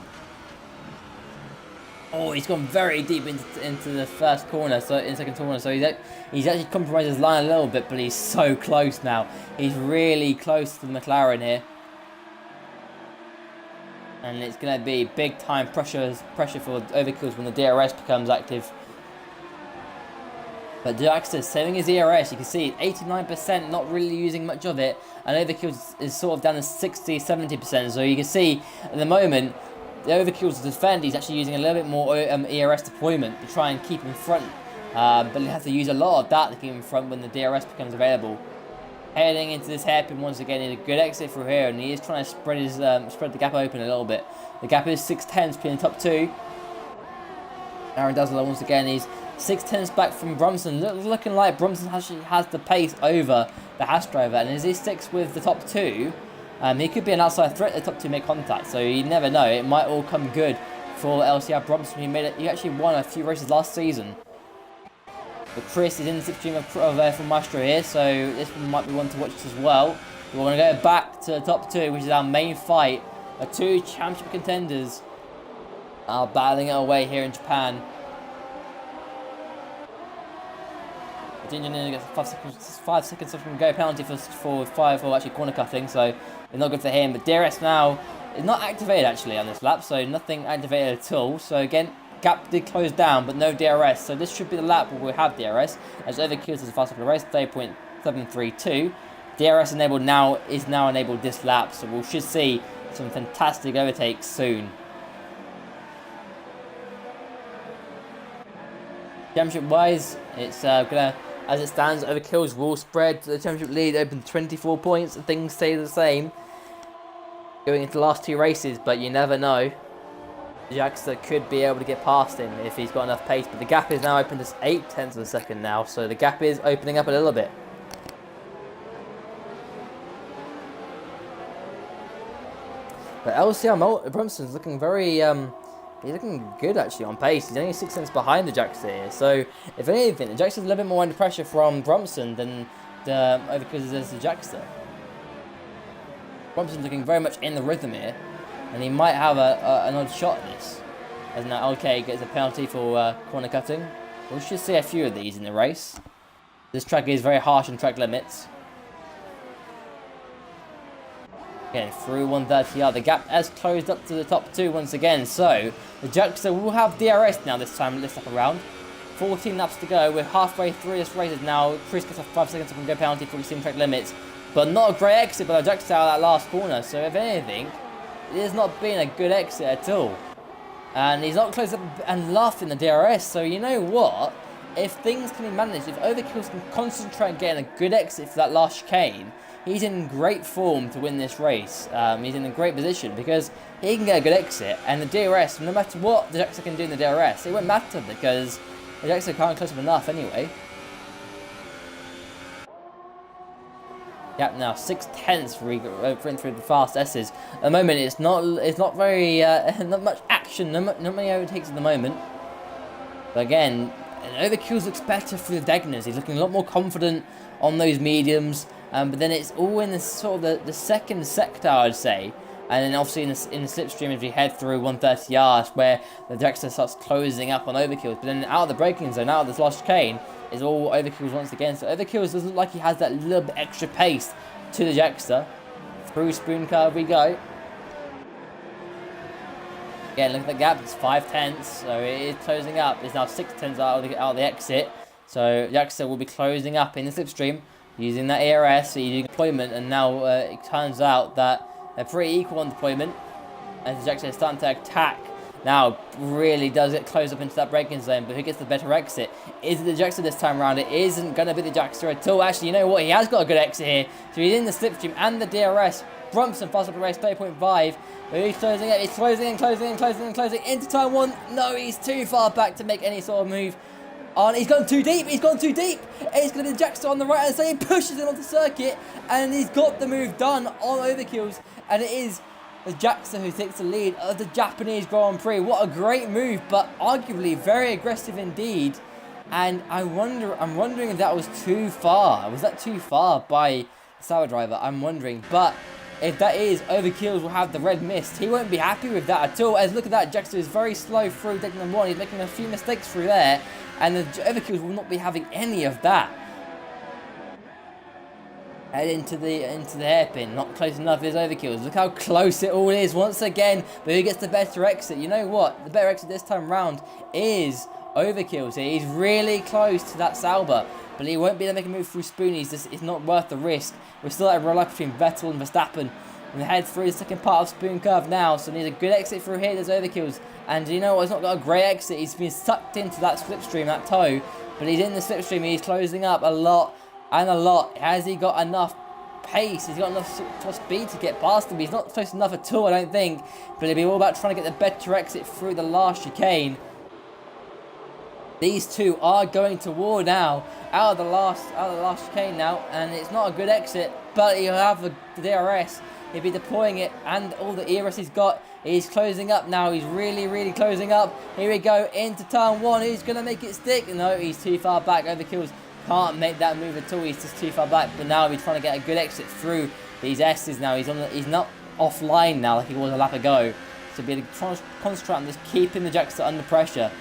Oh, he's gone very deep into the first corner, so in second corner, so he's actually compromised his line a little bit, but he's so close now. He's really close to the McLaren here. And it's going to be big time pressure for Overkills when the DRS becomes active. But Jackster saving his ERS, you can see 89%, not really using much of it. And Overkills is sort of down to 60-70%. So you can see at the moment, the Overkills defend, he's actually using a little bit more ERS deployment to try and keep in front. But he has to use a lot of that to keep in front when the DRS becomes available. Heading into this hairpin once again, he's a good exit through here, and he is trying to spread the gap open a little bit. The gap is 6 tenths between the top 2. Aaron Dazzler once again, he's 6 tenths back from Brumson. Looking like Brumson actually has the pace over the Haas driver, and as he sticks with the top 2, he could be an outside threat. The top 2 make contact, so you never know. It might all come good for LCR Brumson. He actually won a few races last season. But Chris is in the slipstream from Maestro here, so this might be one to watch as well. But we're going to go back to the top 2, which is our main fight. The 2 championship contenders are battling it away here in Japan. Ginger Ninja gets 5 seconds from go penalty for actually corner cutting, so it's not good for him. But DRS now is not activated actually on this lap, so nothing activated at all. So again, gap did close down, but no DRS. So this should be the lap where we have DRS, as overkills is the fastest of the race, 30.732. DRS enabled now is now enabled this lap, so we should see some fantastic overtakes soon. Championship wise, it's gonna, as it stands, overkills will spread the championship lead, open 24 points, and things stay the same going into the last 2 races, but you never know. Jaxter could be able to get past him if he's got enough pace, but the gap is now open to 0.8 of a second now, so the gap is opening up a little bit. But LCR Brumson's looking very, he's looking good actually on pace. He's only 6 cents behind the Jaxter here. So, if anything, the Jaxter's a little bit more under pressure from Brumson than the overkills is the Jaxter. Brumson's looking very much in the rhythm here, and he might have an odd shot at this. As now LK gets a penalty for corner cutting. We should see a few of these in the race. This track is very harsh on track limits. Again, through 130R, the gap has closed up to the top 2 once again, so the Jaxter will have DRS now this time around. 14 laps to go, we're halfway through this race now. Chris gets a 5 seconds from go penalty for exceeding track limits, but not a great exit by the Jaxter out of that last corner, so if anything, it has not been a good exit at all. And he's not close up and laughing the DRS, so you know what? If things can be managed, if Overkills can concentrate on getting a good exit for that last chicane, he's in great form to win this race. He's in a great position because he can get a good exit, and the DRS, no matter what the Jaxter can do in the DRS, it won't matter because the Jaxter can't close up enough anyway. Gap now 6/10 for through the fast S's. At the moment, it's not very not much action, not many overtakes at the moment. But again, Overkills looks better through the Degners. He's looking a lot more confident on those mediums. But then it's all in the sort of the second sector, I'd say. And then obviously in the slipstream as we head through 130R, where the Jaxter starts closing up on Overkills. But then out of the braking zone, out of this last chicane, is all Overkills once again. So Overkills doesn't look like he has that little bit extra pace to the Jaxter. Through Spoon Curve we go. Again, look at the gap, it's 5/10, so it is closing up. It's now 6/10 out of the exit. So Jaxter will be closing up in the slipstream, using that ARS, using deployment, and now it turns out that they're pretty equal on deployment. And the Jaxter is starting to attack. Now, really does get close up into that braking zone, but who gets the better exit? Is it the Jaxter this time around? It isn't going to be the Jaxter at all. Actually, you know what? He has got a good exit here. So he's in the slipstream and the DRS. Brumson fast up the race, 30.5. But he's closing it. He's closing into turn 1. No, he's too far back to make any sort of move. On, he's gone too deep. He's gone too deep. It's going to be the Jaxter on the right hand side. He pushes him onto the circuit, and he's got the move done on Overkills. And it is the Jaxter who takes the lead of the Japanese Grand Prix. What a great move, but arguably very aggressive indeed. And I'm wondering if that was too far. Was that too far by the Sauber driver? I'm wondering, but if that is, Overkills will have the red mist. He won't be happy with that at all. As look at that, Jaxter is very slow through taking number 1. He's making a few mistakes through there, and the Overkills will not be having any of that. Head into the hairpin, not close enough is Overkills. Look how close it all is once again, but who gets the better exit? You know what? The better exit this time round is Overkills. He's really close to that Sauber, but he won't be able to make a move through Spoonies. This is not worth the risk. We're still at a roll up between Vettel and Verstappen. We head through the second part of Spoon Curve now, so needs a good exit through here. There's Overkills, and you know what? He's not got a great exit. He's been sucked into that slipstream, that toe, but he's in the slipstream. He's closing up a lot and a lot. Has he got enough pace? He's got enough speed to get past him. He's not close enough at all, I don't think. But it'll be all about trying to get the better exit through the last chicane. These two are going to war now, out of the last chicane now, and it's not a good exit. But he'll have the DRS. He'll be deploying it, and all the ERS he's got. He's closing up now. He's really, really closing up. Here we go into turn 1. Who's going to make it stick? No, he's too far back. Overkills can't make that move at all. He's just too far back. But now he's trying to get a good exit through these S's now. He's not offline now like he was a lap ago. So be trying to concentrate on just keeping the Jaxter under pressure.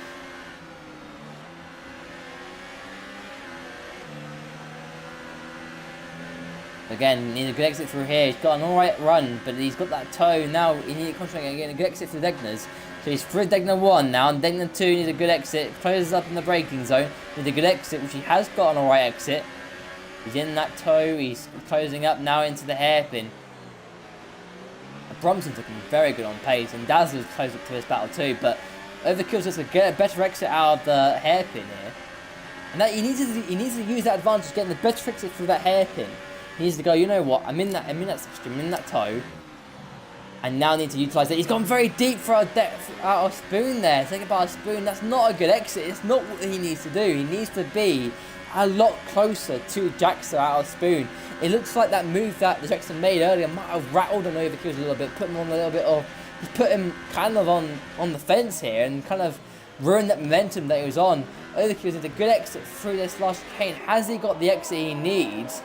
Again, needs a good exit through here. He's got an alright run, but he's got that toe. Now he needs to concentrate on getting a good exit through Degna's. So he's through Degna 1 now, and Degna 2 needs a good exit. Closes up in the braking zone. Needs a good exit, which he has got an alright exit. He's in that toe. He's closing up now into the hairpin. Bromson's looking very good on pace, and Dazzler's close up to this battle too, but Overkill's just to get a better exit out of the hairpin here. And that he needs to use that advantage, getting the better exit through that hairpin. He needs to go, you know what, I'm in that system, I'm in that toe. I now need to utilise it. He's gone very deep for out of spoon there. Think about a spoon, that's not a good exit. It's not what he needs to do. He needs to be a lot closer to Jaxter out of spoon. It looks like that move that the Jaxter made earlier might have rattled on Overkills a little bit, put him on a little bit of, put him kind of on the fence here and kind of ruined that momentum that he was on. Overkills did a good exit through this last chicane. Has he got the exit he needs?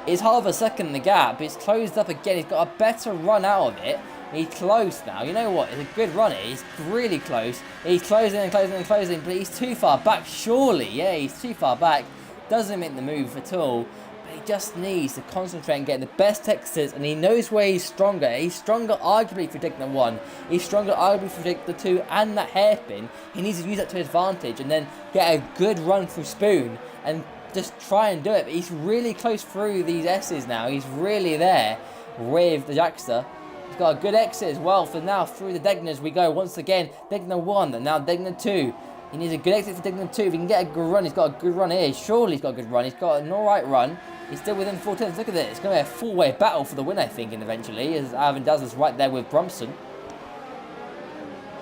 It's half a second in the gap. It's closed up again. He's got a better run out of it. He's close now. You know what? It's a good run. He's really close. He's closing and closing and closing, but he's too far back, surely. Yeah, he's too far back. Doesn't make the move at all. But he just needs to concentrate and get the best exits, and he knows where he's stronger. He's stronger arguably for Degna 1. He's stronger arguably for Degna 2 and that hairpin. He needs to use that to his advantage and then get a good run through spoon and just try and do it. But he's really close through these S's now. He's really there with the Jaxter. He's got a good exit as well. For now, through the Degnas we go once again. Degna 1 and now Degna 2. He needs a good exit for Degna 2. If he can get a good run, he's got a good run here. Surely he's got a good run. He's got an alright run. He's still within 4 tenths. Look at this. It's going to be a full-way battle for the win, I think, eventually, as Ivan Dazzler's right there with Bromson.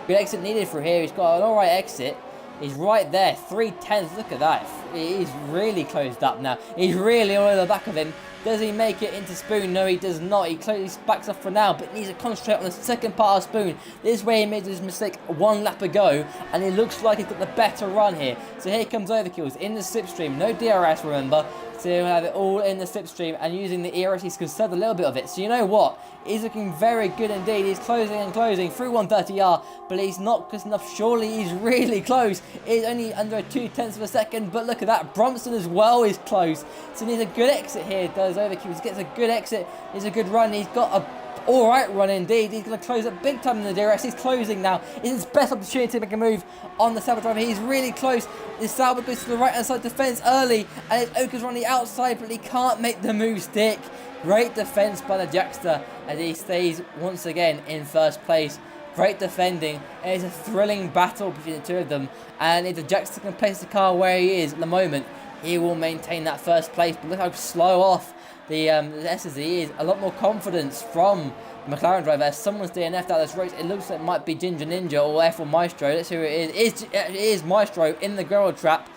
Good exit needed for here. He's got an alright exit. He's right there, 3 tenths. Look at that. He's really closed up now. He's really all over the back of him. Does he make it into spoon? No, he does not. He clearly backs off for now, but needs to concentrate on the second part of spoon. This is where he made his mistake 1 lap ago, and it looks like he's got the better run here. So here comes Overkills in the slipstream. No DRS, remember. So he'll have it all in the slipstream, and using the ERS, he's conserved a little bit of it. So you know what? He's looking very good indeed. He's closing and closing through 130R, but he's not close enough. Surely he's really close. He's only under 2 tenths of a second, but look at that. Bromson as well is close. So he needs a good exit here. Does Overkills gets a good exit. He's a good run. He's got a alright run indeed. He's going to close up big time in the DRS. He's closing now. It's his best opportunity to make a move on the Sauber driver. He's really close. The Sauber goes to the right hand side defence early, and it's Oka's on the outside, but he can't make the move stick. Great defence by the Jaxter as he stays once again in first place. Great defending. It's a thrilling battle between the two of them, and if the Jaxter can place the car where he is at the moment, he will maintain that first place. But look how slow off the S's he is. A lot more confidence from the McLaren driver. As someone's DNF'd out of this race. It looks like it might be Ginger Ninja or F1 Maestro. Let's see who it is. It is Maestro in the Girl Trap.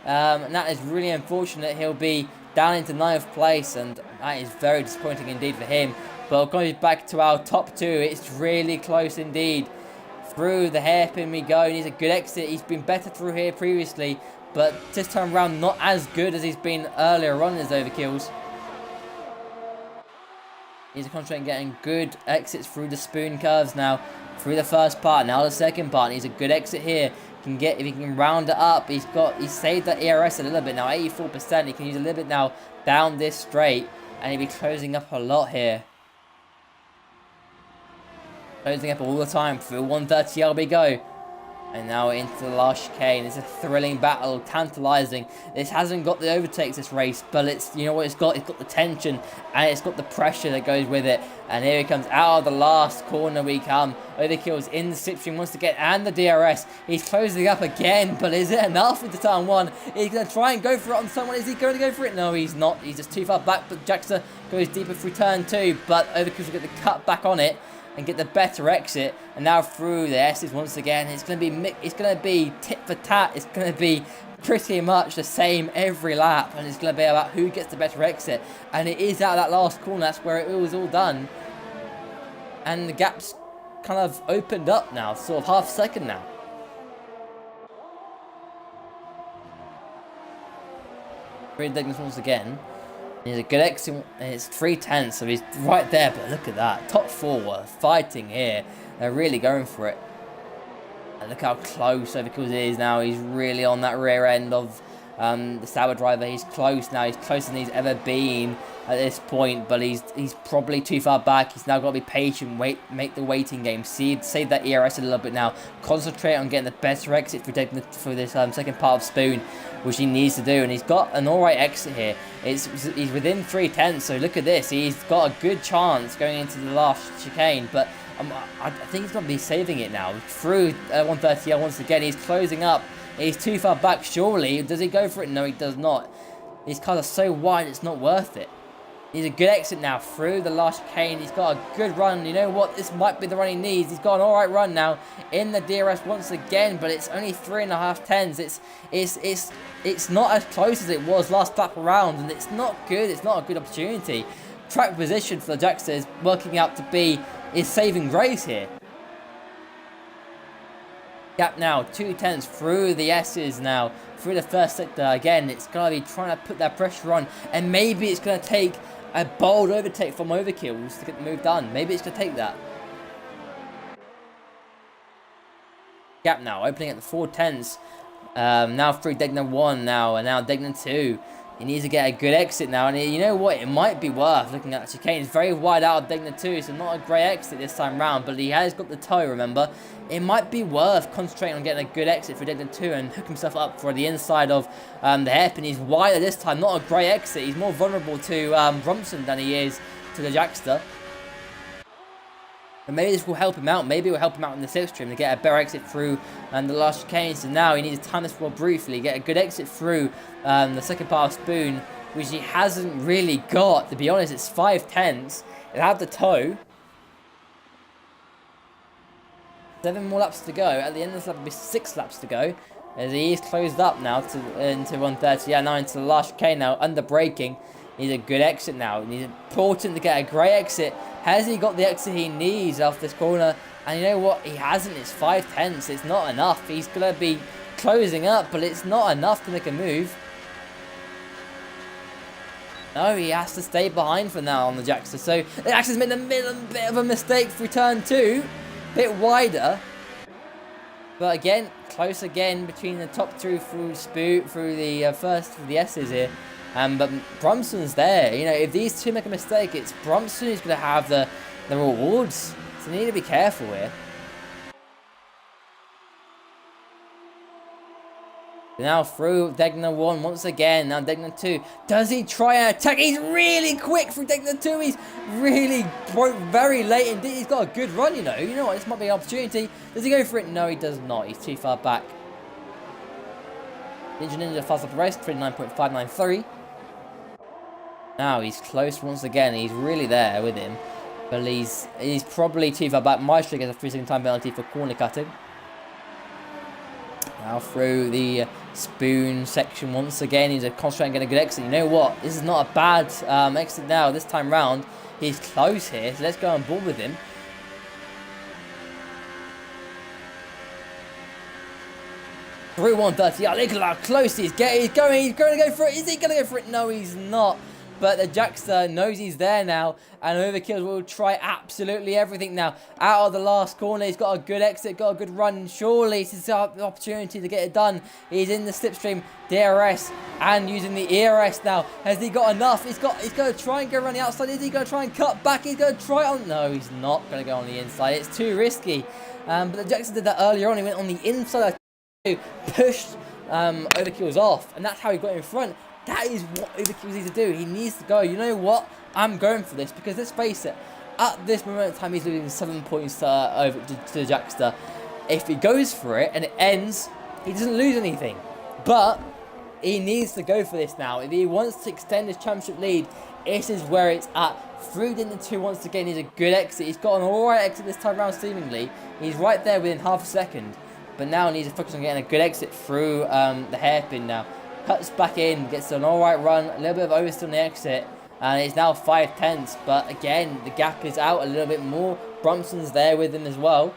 And that is really unfortunate. He'll be down into 9th place, and that is very disappointing indeed for him. But going back to our top 2, it's really close indeed. Through the hairpin we go. He needs a good exit. He's been better through here previously, but this time around not as good as he's been earlier on in his Overkills. He's concentrating getting good exits through the spoon curves now. Through the first part, now the second part. He's a good exit here. Can get, if he can round it up, he's saved that ERS a little bit now, 84%. He can use a little bit now down this straight, and he'll be closing up a lot here. Closing up all the time through 130 we go. And now into the last chicane. It's a thrilling battle, tantalising. This hasn't got the overtakes this race, but it's, you know what it's got? It's got the tension, and it's got the pressure that goes with it. And here he comes out of the last corner we come. Overkills in the slipstream once again, and the DRS. He's closing up again, but is it enough into turn 1? He's going to try and go for it on turn 1. Is he going to go for it? No, he's not. He's just too far back, but Jaxter goes deeper through turn 2, but Overkills will get the cut back on it and get the better exit. And now through the S's once again. It's going to be tit for tat. It's going to be pretty much the same every lap, and it's going to be about who gets the better exit. And it is out of that last corner. That's where it was all done. And the gap's kind of opened up now, sort of half a second now. Really digging once again. He's a good exit, and it's 3 tenths, so he's right there, but look at that. Top 4 are fighting here. They're really going for it. And look how close Overkills is now. He's really on that rear end of The Sauber driver, he's close now. He's closer than he's ever been at this point, but he's probably too far back. He's now got to be patient, make the waiting game, save that ERS a little bit now, concentrate on getting the better exit for this second part of Spoon, which he needs to do, and he's got an alright exit here. He's within 3/10, so look at this. He's got a good chance going into the last chicane, but I think he's going to be saving it now. Through 130 once again, he's closing up. He's too far back, surely. Does he go for it? No, he does not. These cars are so wide, it's not worth it. He's a good exit now through the last chicane. He's got a good run. You know what? This might be the run he needs. He's got an alright run now in the DRS once again, but it's only 3.5 tenths. It's not as close as it was last lap around, and it's not good. It's not a good opportunity. Track position for the Jackster is working out to be his saving grace here. Gap now, 2 tenths through the S's now, through the first sector. Again, it's going to be trying to put that pressure on, and maybe it's going to take a bold overtake from Overkills to get the move done. Maybe it's going to take that. Gap now, opening at the 4 tenths. Now through Degner 1 now, and now Degner 2. He needs to get a good exit now, and you know what? It might be worth looking at the chicane. It's very wide out of Degner 2, so not a great exit this time round, but he has got the toe, remember? It might be worth concentrating on getting a good exit for Degner 2 and hook himself up for the inside of the hairpin. He's wider this time, not a great exit. He's more vulnerable to Bromson than he is to the Jackster. But maybe this will help him out. Maybe it will help him out in the slipstream to get a better exit through the last chicane. So now he needs to time this more briefly, get a good exit through the second part of Spoon, which he hasn't really got. To be honest, it's 5 tenths. It'll have the toe. 7 more laps to go. At the end of this lap, it'll be 6 laps to go. As he is closed up now into 130. Yeah, now into the last chicane now, under braking. Needs a good exit now. It's important to get a great exit. Has he got the exit he needs off this corner? And you know what? He hasn't. It's 5 tenths. It's not enough. He's going to be closing up, but it's not enough to make a move. No, he has to stay behind for now on the Jackster. So the Jackster's made a bit of a mistake through turn 2. Bit wider. But again, close again between the top 2 through the first of the S's here. But Bromson's there. You know, if these two make a mistake, it's Bromson who's going to have the rewards. So you need to be careful here. Now through Degner 1 once again. Now Degner 2. Does he try and attack? He's really quick from Degner 2. He's really broke very late indeed. He's got a good run, you know. You know what? This might be an opportunity. Does he go for it? No, he does not. He's too far back. Ninja fast off the race. 29.593. Now he's close once again. He's really there with him. But he's probably too far back. Maestro gets a 3-second time penalty for corner cutting. Now through the Spoon section once again. He's concentrating on getting a good exit. You know what? This is not a bad exit now. This time round, he's close here. So let's go on board with him. Through 130. Yeah, look at how close he's getting. He's going to go for it. Is he going to go for it? No, he's not. But the Jackster knows he's there now, and Overkills will try absolutely everything now. Out of the last corner, he's got a good exit, got a good run. Surely this is the opportunity to get it done. He's in the slipstream, DRS, and using the ERS now. Has he got enough? He's going to try and go around the outside. Is he going to try and cut back? He's going to try on. No, he's not going to go on the inside. It's too risky. But the Jackster did that earlier on. He went on the inside, pushed Overkills off, and that's how he got in front. That is what Overkills needs to do. He needs to go, you know what? I'm going for this, because let's face it, at this moment in time, he's losing 7 points to the Jackster. If he goes for it and it ends, he doesn't lose anything. But he needs to go for this now. If he wants to extend his championship lead, this is where it's at. Through the 2 once again, he's a good exit. He's got an alright exit this time around, seemingly. He's right there within half a second. But now he needs to focus on getting a good exit through the hairpin now. Cuts back in, gets an alright run, a little bit of oversteer on the exit, and it's now 5 tenths. But again, the gap is out a little bit more. Bromson's there with him as well,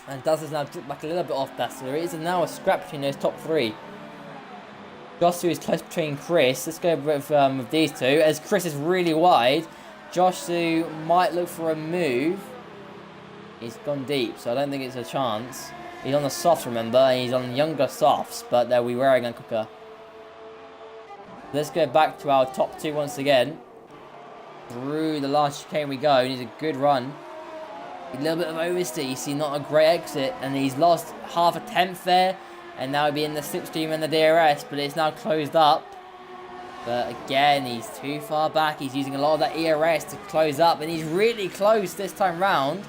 and Daz has now dropped back a little bit off that, so there is now a scrap between those top 3. Joshua is close between Chris. Let's go with these two, as Chris is really wide. Joshua might look for a move. He's gone deep, so I don't think it's a chance. He's on the softs, remember, and he's on younger softs, but they'll be wearing a cooker. Let's go back to our top two once again. Through the last chicane we go. He needs a good run. A little bit of oversteer. You see, not a great exit. And he's lost half a tenth there. And now he'll be in the slipstream and the DRS. But it's now closed up. But again, he's too far back. He's using a lot of that ERS to close up. And he's really close this time round.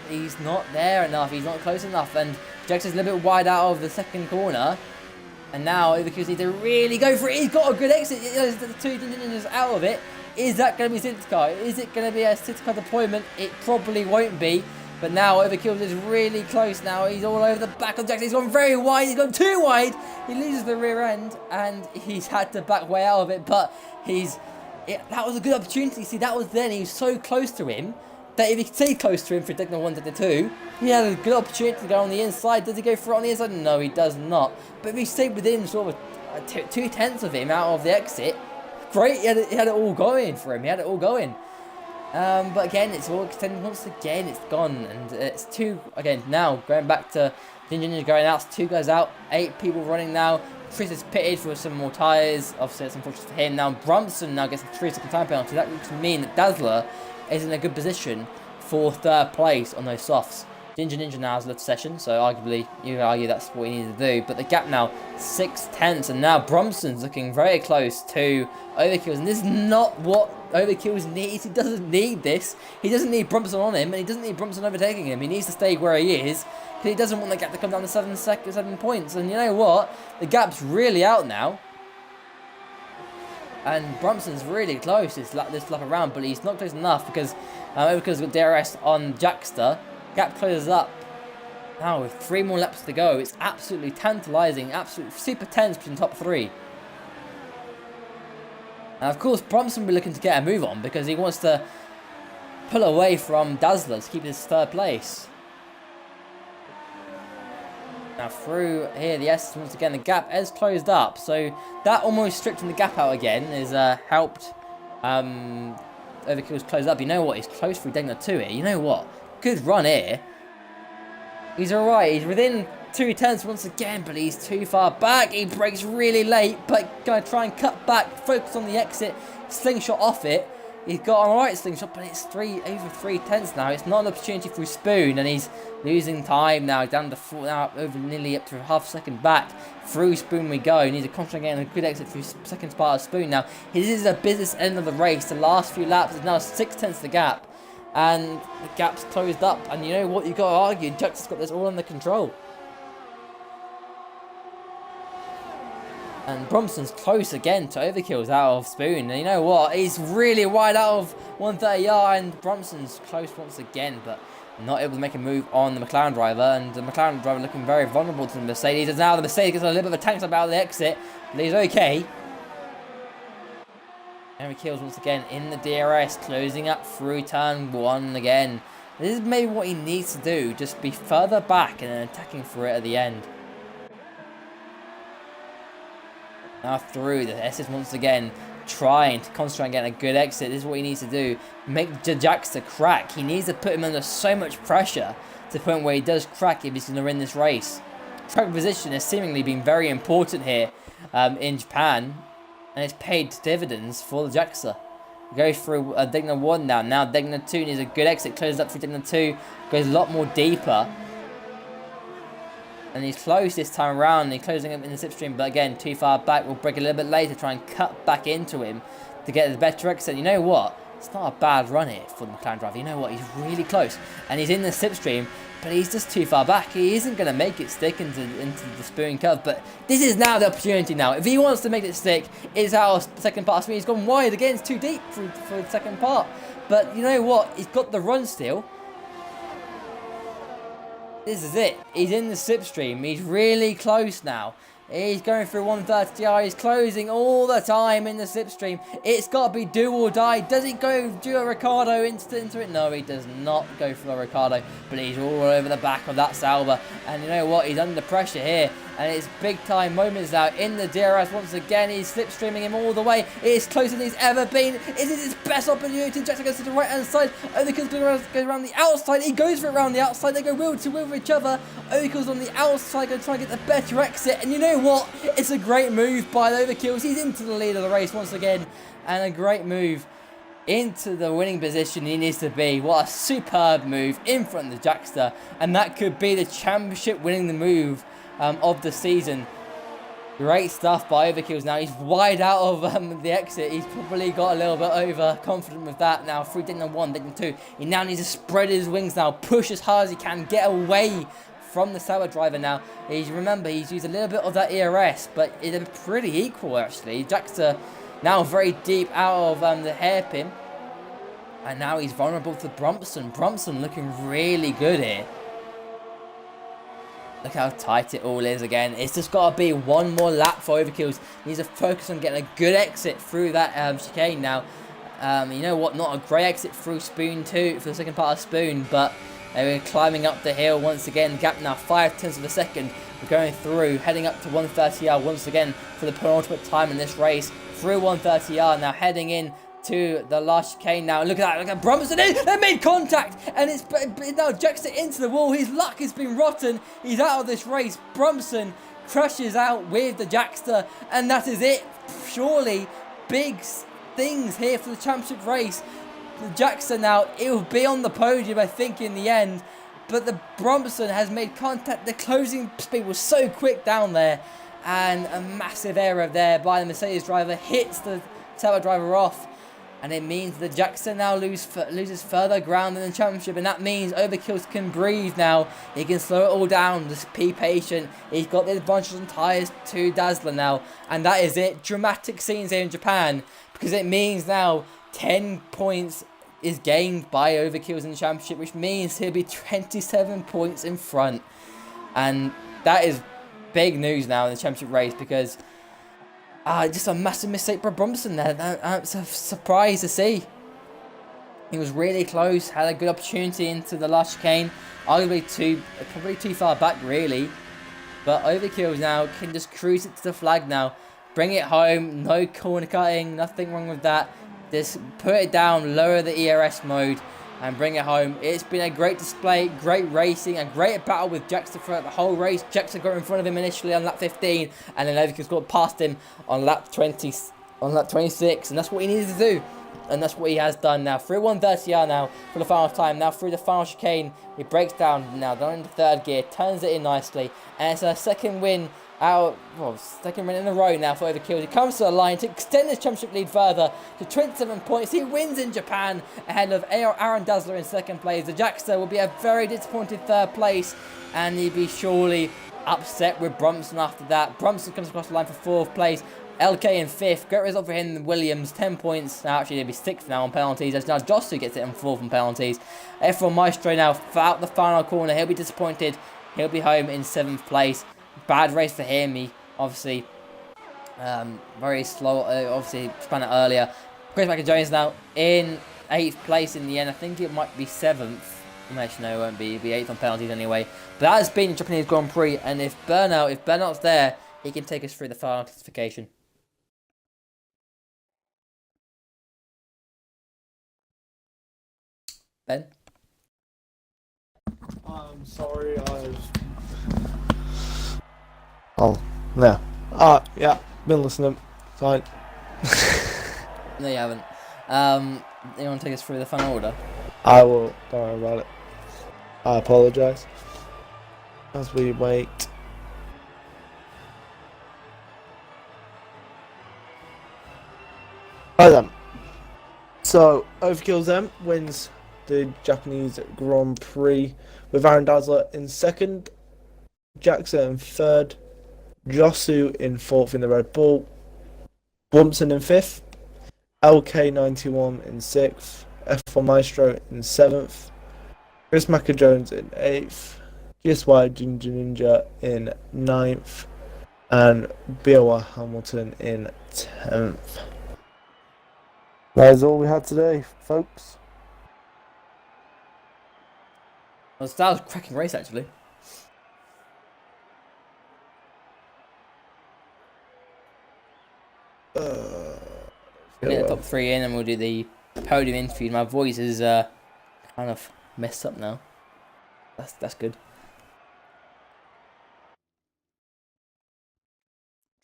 He's not there enough. He's not close enough. And Jackson's a little bit wide out of the second corner. And now, because he needs to really go for it. He's got a good exit. The two ninjas out of it. Is that going to be City Car? Is it going to be a City Car deployment? It probably won't be. But now Overkill is really close now. He's all over the back of Jackson. He's gone very wide. He's gone too wide. He loses the rear end. And he's had to back way out of it. But that was a good opportunity. See, that was then. He was so close to him that if he stayed close to him for Techno 1 to 2, he had a good opportunity to go on the inside. Does he go for it on the inside? No, he does not. But if he stayed within sort of 2/10 of him out of the exit, great. He had it all going for him. He had it all going. But again, it's all extended once again. It's gone. And it's two, again, now going back to Ninja going out. It's 2 guys out. 8 people running now. Chris is pitted for some more tyres. Obviously, it's unfortunate for him. Now, Brumson now gets a 3-second time penalty. That would mean that Dazzler is in a good position for 3rd place on those softs. Ninja now has left session, so arguably you could argue that's what he needed to do. But the gap now 6/10, and now Brumson's looking very close to Overkill's, and this is not what Overkill's needs. He doesn't need this. He doesn't need Brumson on him, and he doesn't need Brumson overtaking him. He needs to stay where he is because he doesn't want the gap to come down to 7 points. And you know what? The gap's really out now. And Brumson's really close this lap around, but he's not close enough because Overkill's got DRS on Jackster. Gap closes up. Now with 3 more laps to go, it's absolutely tantalising, absolutely super tense between top 3. And of course, Brumson will be looking to get a move on because he wants to pull away from Dazzler to keep his 3rd place. Now through here, the S once again, the gap is closed up, so that almost stretching the gap out again is helped Overkill's close up. You know what? He's close through Degner 2 here. You know what? Good run here. He's alright. He's within 2/10 once again, but he's too far back. He brakes really late, but going to try and cut back, focus on the exit, slingshot off it. He's got an alright slingshot, but it's over 3/10 now. It's not an opportunity for Spoon, and he's losing time now. Down to 4 now, over nearly up to half a second back. Through Spoon we go. He needs to concentrate on a good exit through second part of Spoon now. This is a business end of the race. The last few laps is now 6/10 the gap. And the gap's closed up. And you know what? You've got to argue. Jackson's got this all under control. And Brumson's close again to Overkill's out of Spoon. And you know what? He's really wide out of 130R. And Brumson's close once again. But not able to make a move on the McLaren driver. And the McLaren driver looking very vulnerable to the Mercedes. And now the Mercedes gets a little bit of a tank up out of the exit. But he's okay. Overkill's once again in the DRS, closing up through turn 1 again. This is maybe what he needs to do, just be further back and then attacking for it at the end. Now through, the S's once again trying to concentrate on getting a good exit. This is what he needs to do, make Jackster crack. He needs to put him under so much pressure to the point where he does crack if he's going to win this race. Track position has seemingly been very important here in Japan. And it's paid dividends for the Jackster. Goes through Degner 1 now. Now Degner 2 needs a good exit. Closes up through Degner 2. Goes a lot more deeper. And he's close this time around. And he's closing up in the slipstream. But again, too far back. We'll break a little bit later. Try and cut back into him to get the better exit. You know what? It's not a bad run here for the McLaren driver. You know what? He's really close. And he's in the slipstream. But he's just too far back. He isn't going to make it stick into the Spoon curve. But this is now the opportunity now. If he wants to make it stick, it's our second part. He's gone wide again. It's too deep for the second part. But you know what? He's got the run still. This is it. He's in the slipstream. He's really close now. He's going through 130R. He's closing all the time in the slipstream. It's got to be do or die. Does he go do a Ricardo into it? No, he does not go for a Ricardo. But he's all over the back of that Sauber. And you know what? He's under pressure here. and it's big time moments now in the DRS once again. He's slipstreaming him all the way. It is closer than he's ever been. Is it his best opportunity? Jackson goes to the right hand side. Overkill's goes around the outside. He goes for it around the outside. They go wheel to wheel with each other. Overkill's on the outside, going to try and get the better exit. And you know what? It's a great move by the Overkills. He's into the lead of the race once again, and a great move into the winning position he needs to be. What a superb move in front of the Jackster, and that could be the championship winning the move of the season. Great stuff by Overkills. Now he's wide out of the exit. He's probably got a little bit overconfident with that. Now through Dignan 1, Dignan 2, he now needs to spread his wings now, push as hard as he can, get away from the Sauber driver now. Remember, he's used a little bit of that ERS, but it's pretty equal actually. Jackster now very deep out of the hairpin. And now he's vulnerable to Brumpson. Brumpson looking really good here. Look how tight it all is again. It's just got to be one more lap for Overkills. He needs to focus on getting a good exit through that chicane now. You know what? Not a great exit through Spoon 2 for the second part of Spoon, but they're climbing up the hill once again. Gap now 0.5 of a second. We're going through, heading up to 130R once again for the penultimate time in this race. Through 130R now, heading in to the last chicane now. Look at that, look at Brumpson. They made contact, and it's now Jackson into the wall. His luck has been rotten. He's out of this race. Brumpson crashes out with the Jackster, and that is it. Surely big things here for the championship race. The Jackster now, it will be on the podium, I think, in the end. But the Brumpson has made contact. The closing speed was so quick down there. And a massive error there by the Mercedes driver hits the Sauber driver off. And it means the Jackson now loses further ground in the championship. And that means Overkills can breathe now. He can slow it all down. Just be patient. He's got the bunches and tyres to Dazzler now. And that is it. Dramatic scenes here in Japan. Because it means now 10 points is gained by Overkills in the championship, which means he'll be 27 points in front. And that is big news now in the championship race, because just a massive mistake by Brumpson there. That's a surprise to see. He was really close, had a good opportunity into the last chicane, arguably probably too far back really. But Overkills now can just cruise it to the flag now. Bring it home, no corner cutting, nothing wrong with that. Just put it down, lower the ERS mode, and bring it home. It's been a great display, great racing, a great battle with Jackson throughout the whole race. Jackson got in front of him initially on lap 15, and then Overkills got past him on lap 26, and that's what he needed to do. And that's what he has done now. Through 130R now for the final time. Now through the final chicane, he breaks down now, down into third gear, turns it in nicely, and it's a second win second win in a row now for Overkills. He comes to the line to extend his championship lead further to 27 points. He wins in Japan ahead of Aaron Dazzler in second place. The Jackster will be a very disappointed third place, and he'll be surely upset with Brumpson after that. Brumpson comes across the line for fourth place. LK in fifth. Great result for him. Williams 10 points. Now actually he'll be sixth now on penalties, as now Jossu gets it on fourth on penalties. F1 Maestro now out the final corner. He'll be disappointed. He'll be home in seventh place. Bad race for him. He obviously very slow. Obviously spun it earlier. Chris Jones now in 8th place in the end. I think it might be 7th. Actually, no, it won't be. He'll be 8th on penalties anyway. But that has been Japanese Grand Prix. And if Burnout's there, he can take us through the final classification. Ben? I'm sorry, Oh, no. Yeah, been listening. Fine. No, you haven't. You want to take us through the final order? I will. Don't worry about it. I apologise. As we wait. Right then. So, Overkills M wins the Japanese Grand Prix with Aaron Dazzler in second, Jackson in third, Jossu in fourth in the Red Bull, Brumpson in fifth, LK91 in sixth, F1 Maestro in seventh, Chris Jones in eighth, GSY Ginger Ninja in ninth, and BOR Hamilton in 10th. That is all we had today, folks. Well, that was a cracking race, actually. Uh, We'll yeah, get the well, top three in, and we'll do the podium interview. My voice is kind of messed up now. That's good.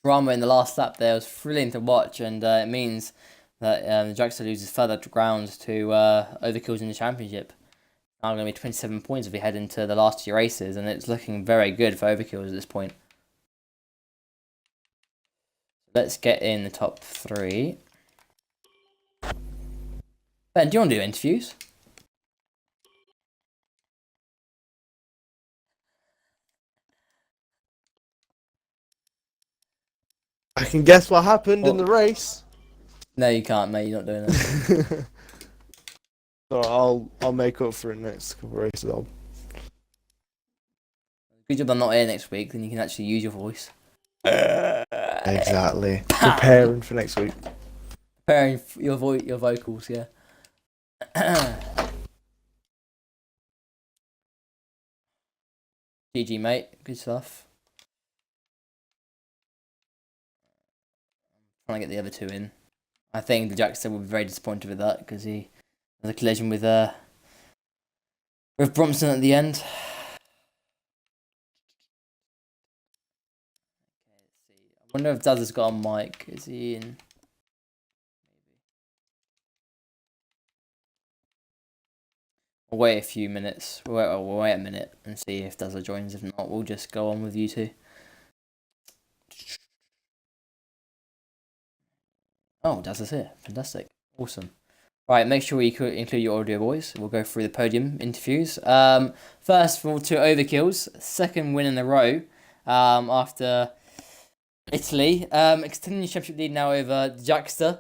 Drama in the last lap there was thrilling to watch, and it means that the Dragster loses further ground to Overkills in the championship. Now going to be 27 points if we head into the last two races, and it's looking very good for Overkills at this point. Let's get in the top three. Ben, do you want to do interviews? I can guess what happened in Well, the race. no, you can't, mate. You're not doing it. So I'll make up for it next couple of races. Good job I'm not here next week, then you can actually use your voice. Exactly. Preparing for next week. Preparing your vocals, yeah. GG, mate. Good stuff. Trying to get the other two in. I think the Jackster will be very disappointed with that because he has a collision with Bromson at the end. I wonder if Daz has got a mic. Is he in? We'll wait a few minutes. We'll wait a minute and see if Dazza joins. If not, we'll just go on with you two. Oh, Dazza's here. Fantastic. Awesome. Right, make sure you include your audio, boys. We'll go through the podium interviews. First of all, two overkills. Second win in a row after Italy. Extending the championship lead now over the Jackster.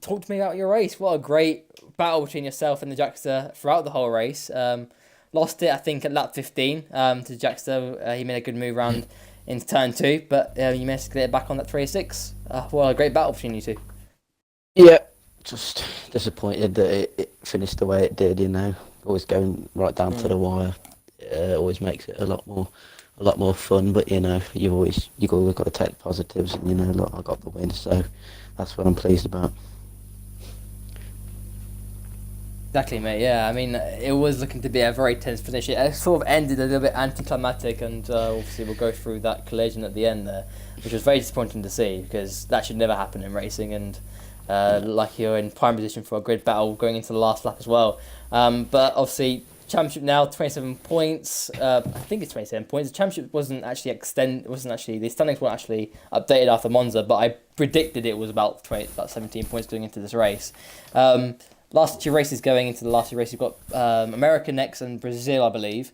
Talk to me about your race. What a great battle between yourself and the Jackster throughout the whole race. Lost it, I think, at lap 15 to the Jackster. He made a good move round into turn 2, but you managed to get it back on that 36. What a great battle between you two. Yeah, just disappointed that it finished the way it did. Always going right down to the wire. Always makes it a lot more fun. But you've always got to take the positives, and look, I got the win, so that's what I'm pleased about. Exactly, mate. Yeah, I mean, it was looking to be a very tense finish. It sort of ended a little bit anticlimactic, and obviously we'll go through that collision at the end there, which was very disappointing to see because that should never happen in racing. And like you're in prime position for a grid battle going into the last lap as well. But obviously, championship now 27 points. I think it's 27 points. The championship wasn't actually the standings weren't actually updated after Monza, but I predicted it was about 17 points going into this race. Last two races going into the last two races, you've got America next and Brazil, I believe.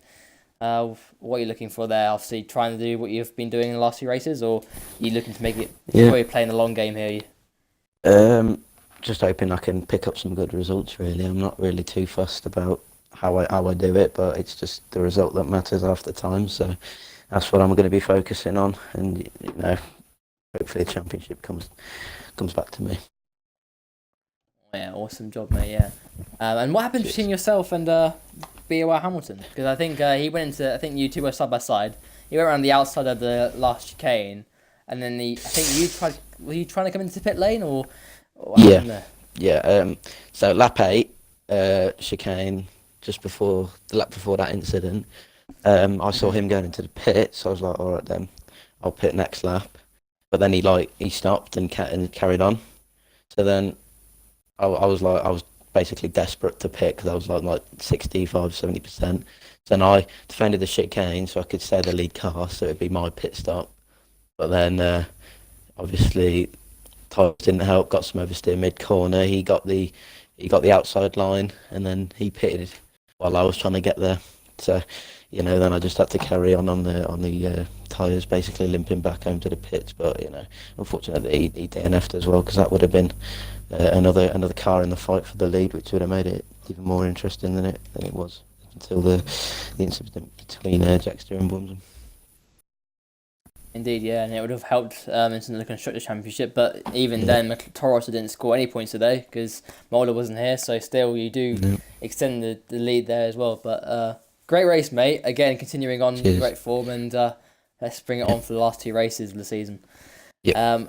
What are you looking for there? Obviously, trying to do what you've been doing in the last few races, or are you looking to make it? Yeah. Or are you playing the long game here? Just hoping I can pick up some good results. Really, I'm not really too fussed about how I do it, but it's just the result that matters half the time. So that's what I'm going to be focusing on, and hopefully the championship comes back to me. Yeah, awesome job, mate. Yeah. And what happened between yourself and B.O.R. Hamilton? Because I think he went into. I think you two were side by side. He went around the outside of the last chicane, and then I think you tried. Were you trying to come into pit lane or what happened there? Yeah. So lap 8, chicane, just before the lap before that incident. I saw him going into the pit, so I was like, all right then, I'll pit next lap. But then he stopped and carried on. So then I was basically desperate to pit because I was like 65-70%. So then I defended the chicane so I could stay the lead car, so it'd be my pit stop. But then obviously tyres didn't help. Got some oversteer mid corner. He got the outside line, and then he pitted while I was trying to get there. So then I just had to carry on the tyres, basically limping back home to the pits. But unfortunately he DNF'd as well, because that would have been another car in the fight for the lead, which would have made it even more interesting than it was until the incident between Jackster and Bumsum. Indeed, yeah, and it would have helped into the Constructors' Championship, but even then, Toro didn't score any points today because Mulder wasn't here, so still you do extend the lead there as well. But great race, mate. Again, continuing on great form, and let's bring it on for the last two races of the season. Yeah.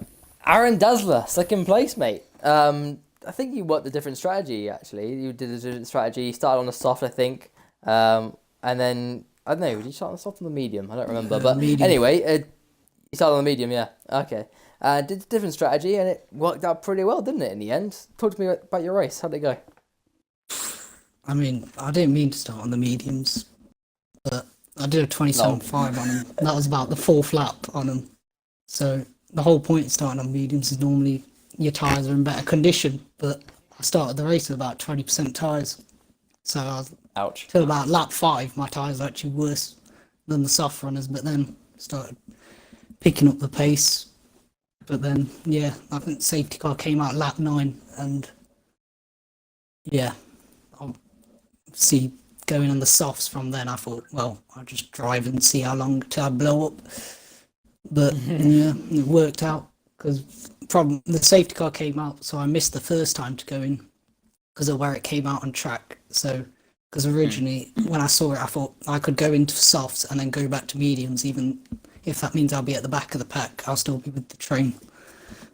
Aaron Dazzler, second place, mate. I think you worked a different strategy, actually. You did a different strategy. You started on the soft, I think. And then, I don't know, did you start on the soft or the medium? I don't remember. But Medium. anyway, you started on the medium, yeah. Okay. Did a different strategy, and it worked out pretty well, didn't it, in the end? Talk to me about your race. How'd it go? I mean, I didn't mean to start on the mediums, but I did a 27.5 on them. That was about the fourth lap on them. So the whole point of starting on mediums is normally your tyres are in better condition, but I started the race with about 20% tyres. So I was, Ouch. till about lap 5, my tyres were actually worse than the soft runners, but then started picking up the pace. But then, yeah, I think safety car came out lap 9, and yeah, I'll see going on the softs from then. I thought, well, I'll just drive and see how long till I blow up. But yeah, it worked out because problem the safety car came out, so I missed the first time to go in because of where it came out on track. So because originally when I saw it, I thought I could go into softs and then go back to mediums, even if that means I'll be at the back of the pack. I'll still be with the train.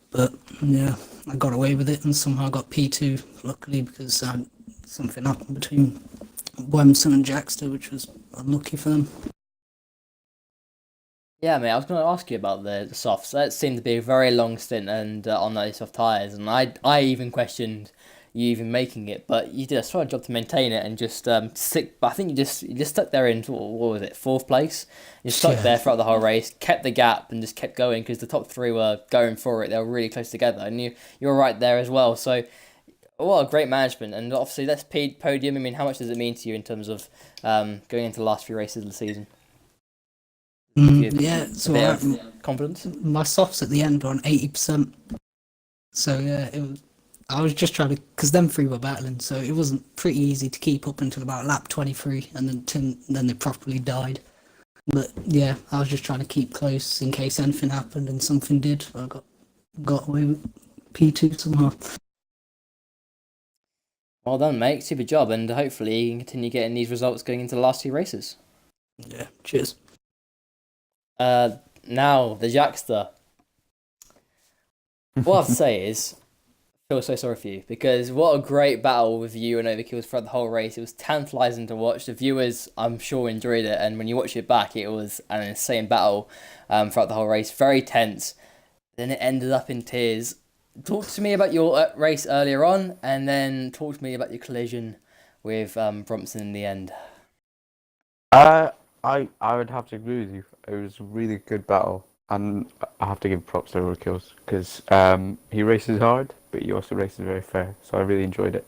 But yeah, I got away with it and somehow got P2, luckily, because something happened between Wemson and Jackster, which was unlucky for them. Yeah, mate, I was going to ask you about the softs. That seemed to be a very long stint and on those soft tyres, and I even questioned you even making it, but you did a solid job to maintain it and just stick. I think you just stuck there in what was it, fourth place? You stuck there throughout the whole race, kept the gap, and just kept going because the top three were going for it. They were really close together, and you were right there as well. So, what a great management, and obviously that's podium. I mean, how much does it mean to you in terms of going into the last few races of the season? Yeah, so Confidence. my softs at the end were on 80%. So yeah, I was just trying to, because them three were battling, so it wasn't pretty easy to keep up until about lap 23, and then they properly died. But yeah, I was just trying to keep close in case anything happened, and something did. I got away with P2 somehow. Well done, mate. Super job, and hopefully you can continue getting these results going into the last few races. Yeah, cheers. Now the Jackster. What I have to say is, I feel so sorry for you because what a great battle with you and Overkills throughout the whole race. It was tantalising to watch. The viewers, I'm sure, enjoyed it, and when you watch it back, it was an insane battle throughout the whole race. Very tense. Then it ended up in tears. Talk to me about your race earlier on, and then talk to me about your collision with Brompton in the end. I would have to agree with you. It was a really good battle, and I have to give props to Overkills because he races hard, but he also races very fair. So I really enjoyed it.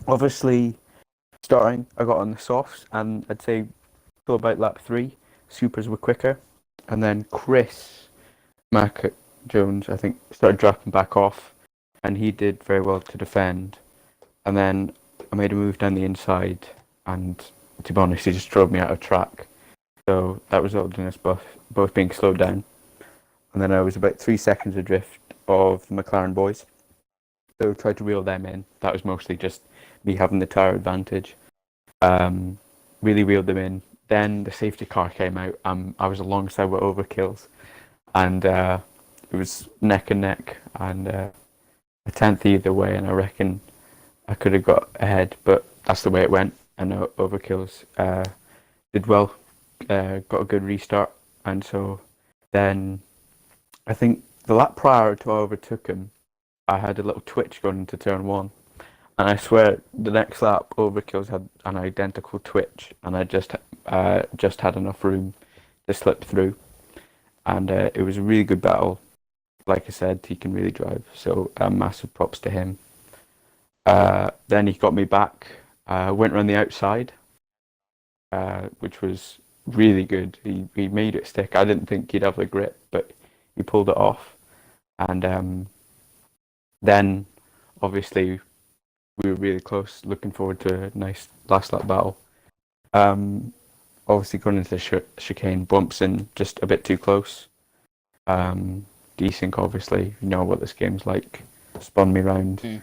Obviously, starting, I got on the softs, and I'd say till about lap 3, supers were quicker, and then Chris Mac Jones, I think, started dropping back off, and he did very well to defend. And then I made a move down the inside, and to be honest, he just drove me out of track. So that resulted in us both being slowed down. And then I was about 3 seconds adrift of the McLaren boys. So I tried to reel them in. That was mostly just me having the tyre advantage. Really reeled them in. Then the safety car came out. I was alongside with Overkills. And it was neck and neck. And a tenth either way. And I reckon I could have got ahead. But that's the way it went. And Overkills did well, got a good restart, and so then I think the lap prior to I overtook him, I had a little twitch going into turn 1, and I swear the next lap Overkills had an identical twitch, and I just had enough room to slip through, and it was a really good battle. Like I said, he can really drive, so massive props to him. Then he got me back. Went around the outside, which was really good. He made it stick. I didn't think he'd have the grip, but he pulled it off. And then, obviously, we were really close. Looking forward to a nice last lap battle. Obviously, going into the chicane, bumps in just a bit too close. Desync, obviously, you know what this game's like. Spun me round.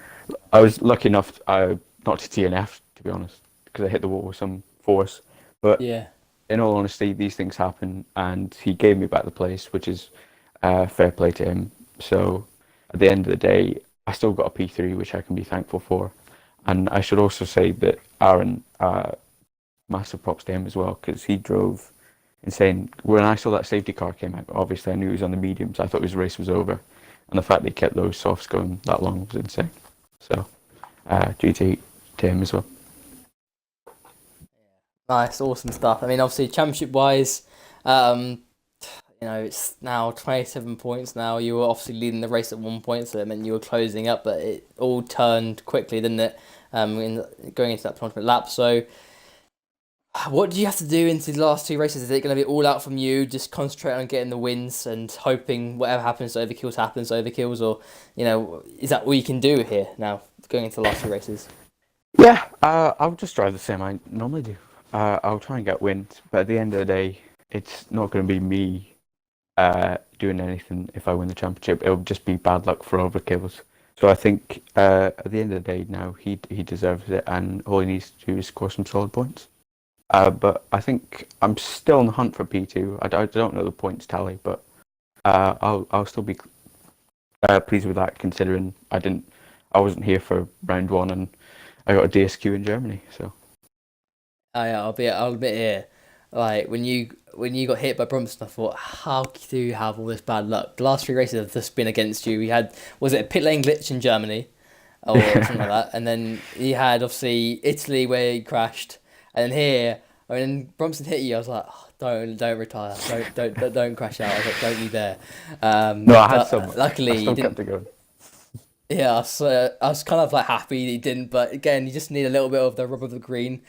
I was lucky enough not to TNF, to be honest, because I hit the wall with some force. But Yeah. in all honesty, these things happen, and he gave me back the place, which is fair play to him. So at the end of the day, I still got a P3, which I can be thankful for. And I should also say that Aaron, massive props to him as well, because he drove insane. When I saw that safety car came out, obviously I knew he was on the mediums. I thought his race was over. And the fact that he kept those softs going that long was insane. So, GT to him as well. Nice, awesome stuff. I mean, obviously, championship wise, it's now 27 points now. You were obviously leading the race at one point, so it meant you were closing up, but it all turned quickly, didn't it? Going into that penultimate lap. So, what do you have to do into the last two races? Is it going to be all out from you? Just concentrate on getting the wins and hoping whatever happens to overkills, or is that all you can do here now going into the last two races? Yeah, I'll just drive the same I normally do. I'll try and get wins, but at the end of the day, it's not going to be me doing anything if I win the championship. It'll just be bad luck for overkills. So I think at the end of the day now, he deserves it, and all he needs to do is score some solid points. But I think I'm still on the hunt for P2. I don't know the points tally, but I'll still be pleased with that, considering I wasn't here for round one, and I got a DSQ in Germany. So Yeah, I'll admit here, like when you got hit by Bromson, I thought, how do you have all this bad luck? The last three races have just been against you. We had, was it a pit lane glitch in Germany, or something like that, and then you had obviously Italy where he crashed, and then here, when Bromson hit you, I was like, oh, don't retire, don't crash out. I was like, don't you dare. no, I had some. Luckily, I still he didn't. kept it going. Yeah, so I was kind of like happy that he didn't, but again, you just need a little bit of the rub of the green.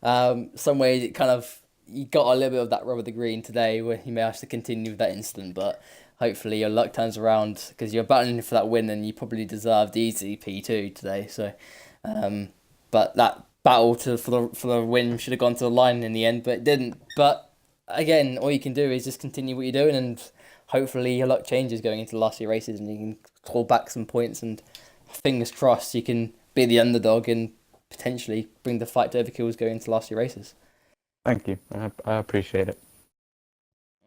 Some ways it kind of, you got a little bit of that rub of the green today where you may have to continue with that incident, but hopefully your luck turns around because you're battling for that win and you probably deserved easy P2 today. So, but that battle for the win should have gone to the line in the end, but it didn't. But again, all you can do is just continue what you're doing, and hopefully your luck changes going into the last few races, and you can claw back some points, and fingers crossed you can be the underdog and potentially bring the fight to overkills going into the last few races. Thank you. I appreciate it.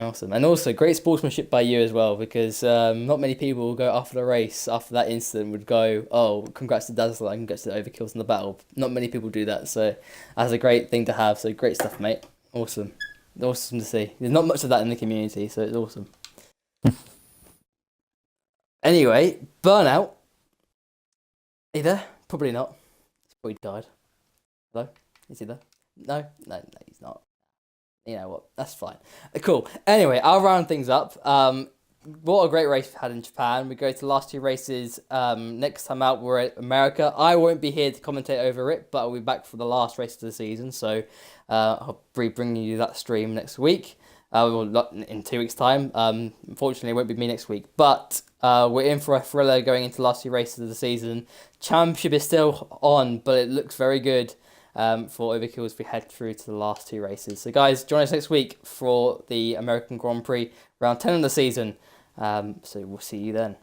Awesome. And also great sportsmanship by you as well, because not many people will go after the race, after that incident, would go, oh, congrats to Dazzler and congrats to the overkills in the battle. Not many people do that, so that's a great thing to have. So great stuff, mate. Awesome. Awesome to see. There's not much of that in the community, so it's awesome. Anyway, Burnout. Are you there? Probably not. He's probably died. Hello? Is he there? No, he's not. You know what? That's fine. Cool. Anyway, I'll round things up. What a great race we had in Japan. We go to the last two races. Next time out, we're at America. I won't be here to commentate over it, but I'll be back for the last race of the season. So I'll be bringing you that stream next week. In 2 weeks' time. Unfortunately, it won't be me next week. But we're in for a thriller going into the last two races of the season. Championship is still on, but it looks very good for Overkill as we head through to the last two races. So guys, join us next week for the American Grand Prix, round 10 of the season. So we'll see you then.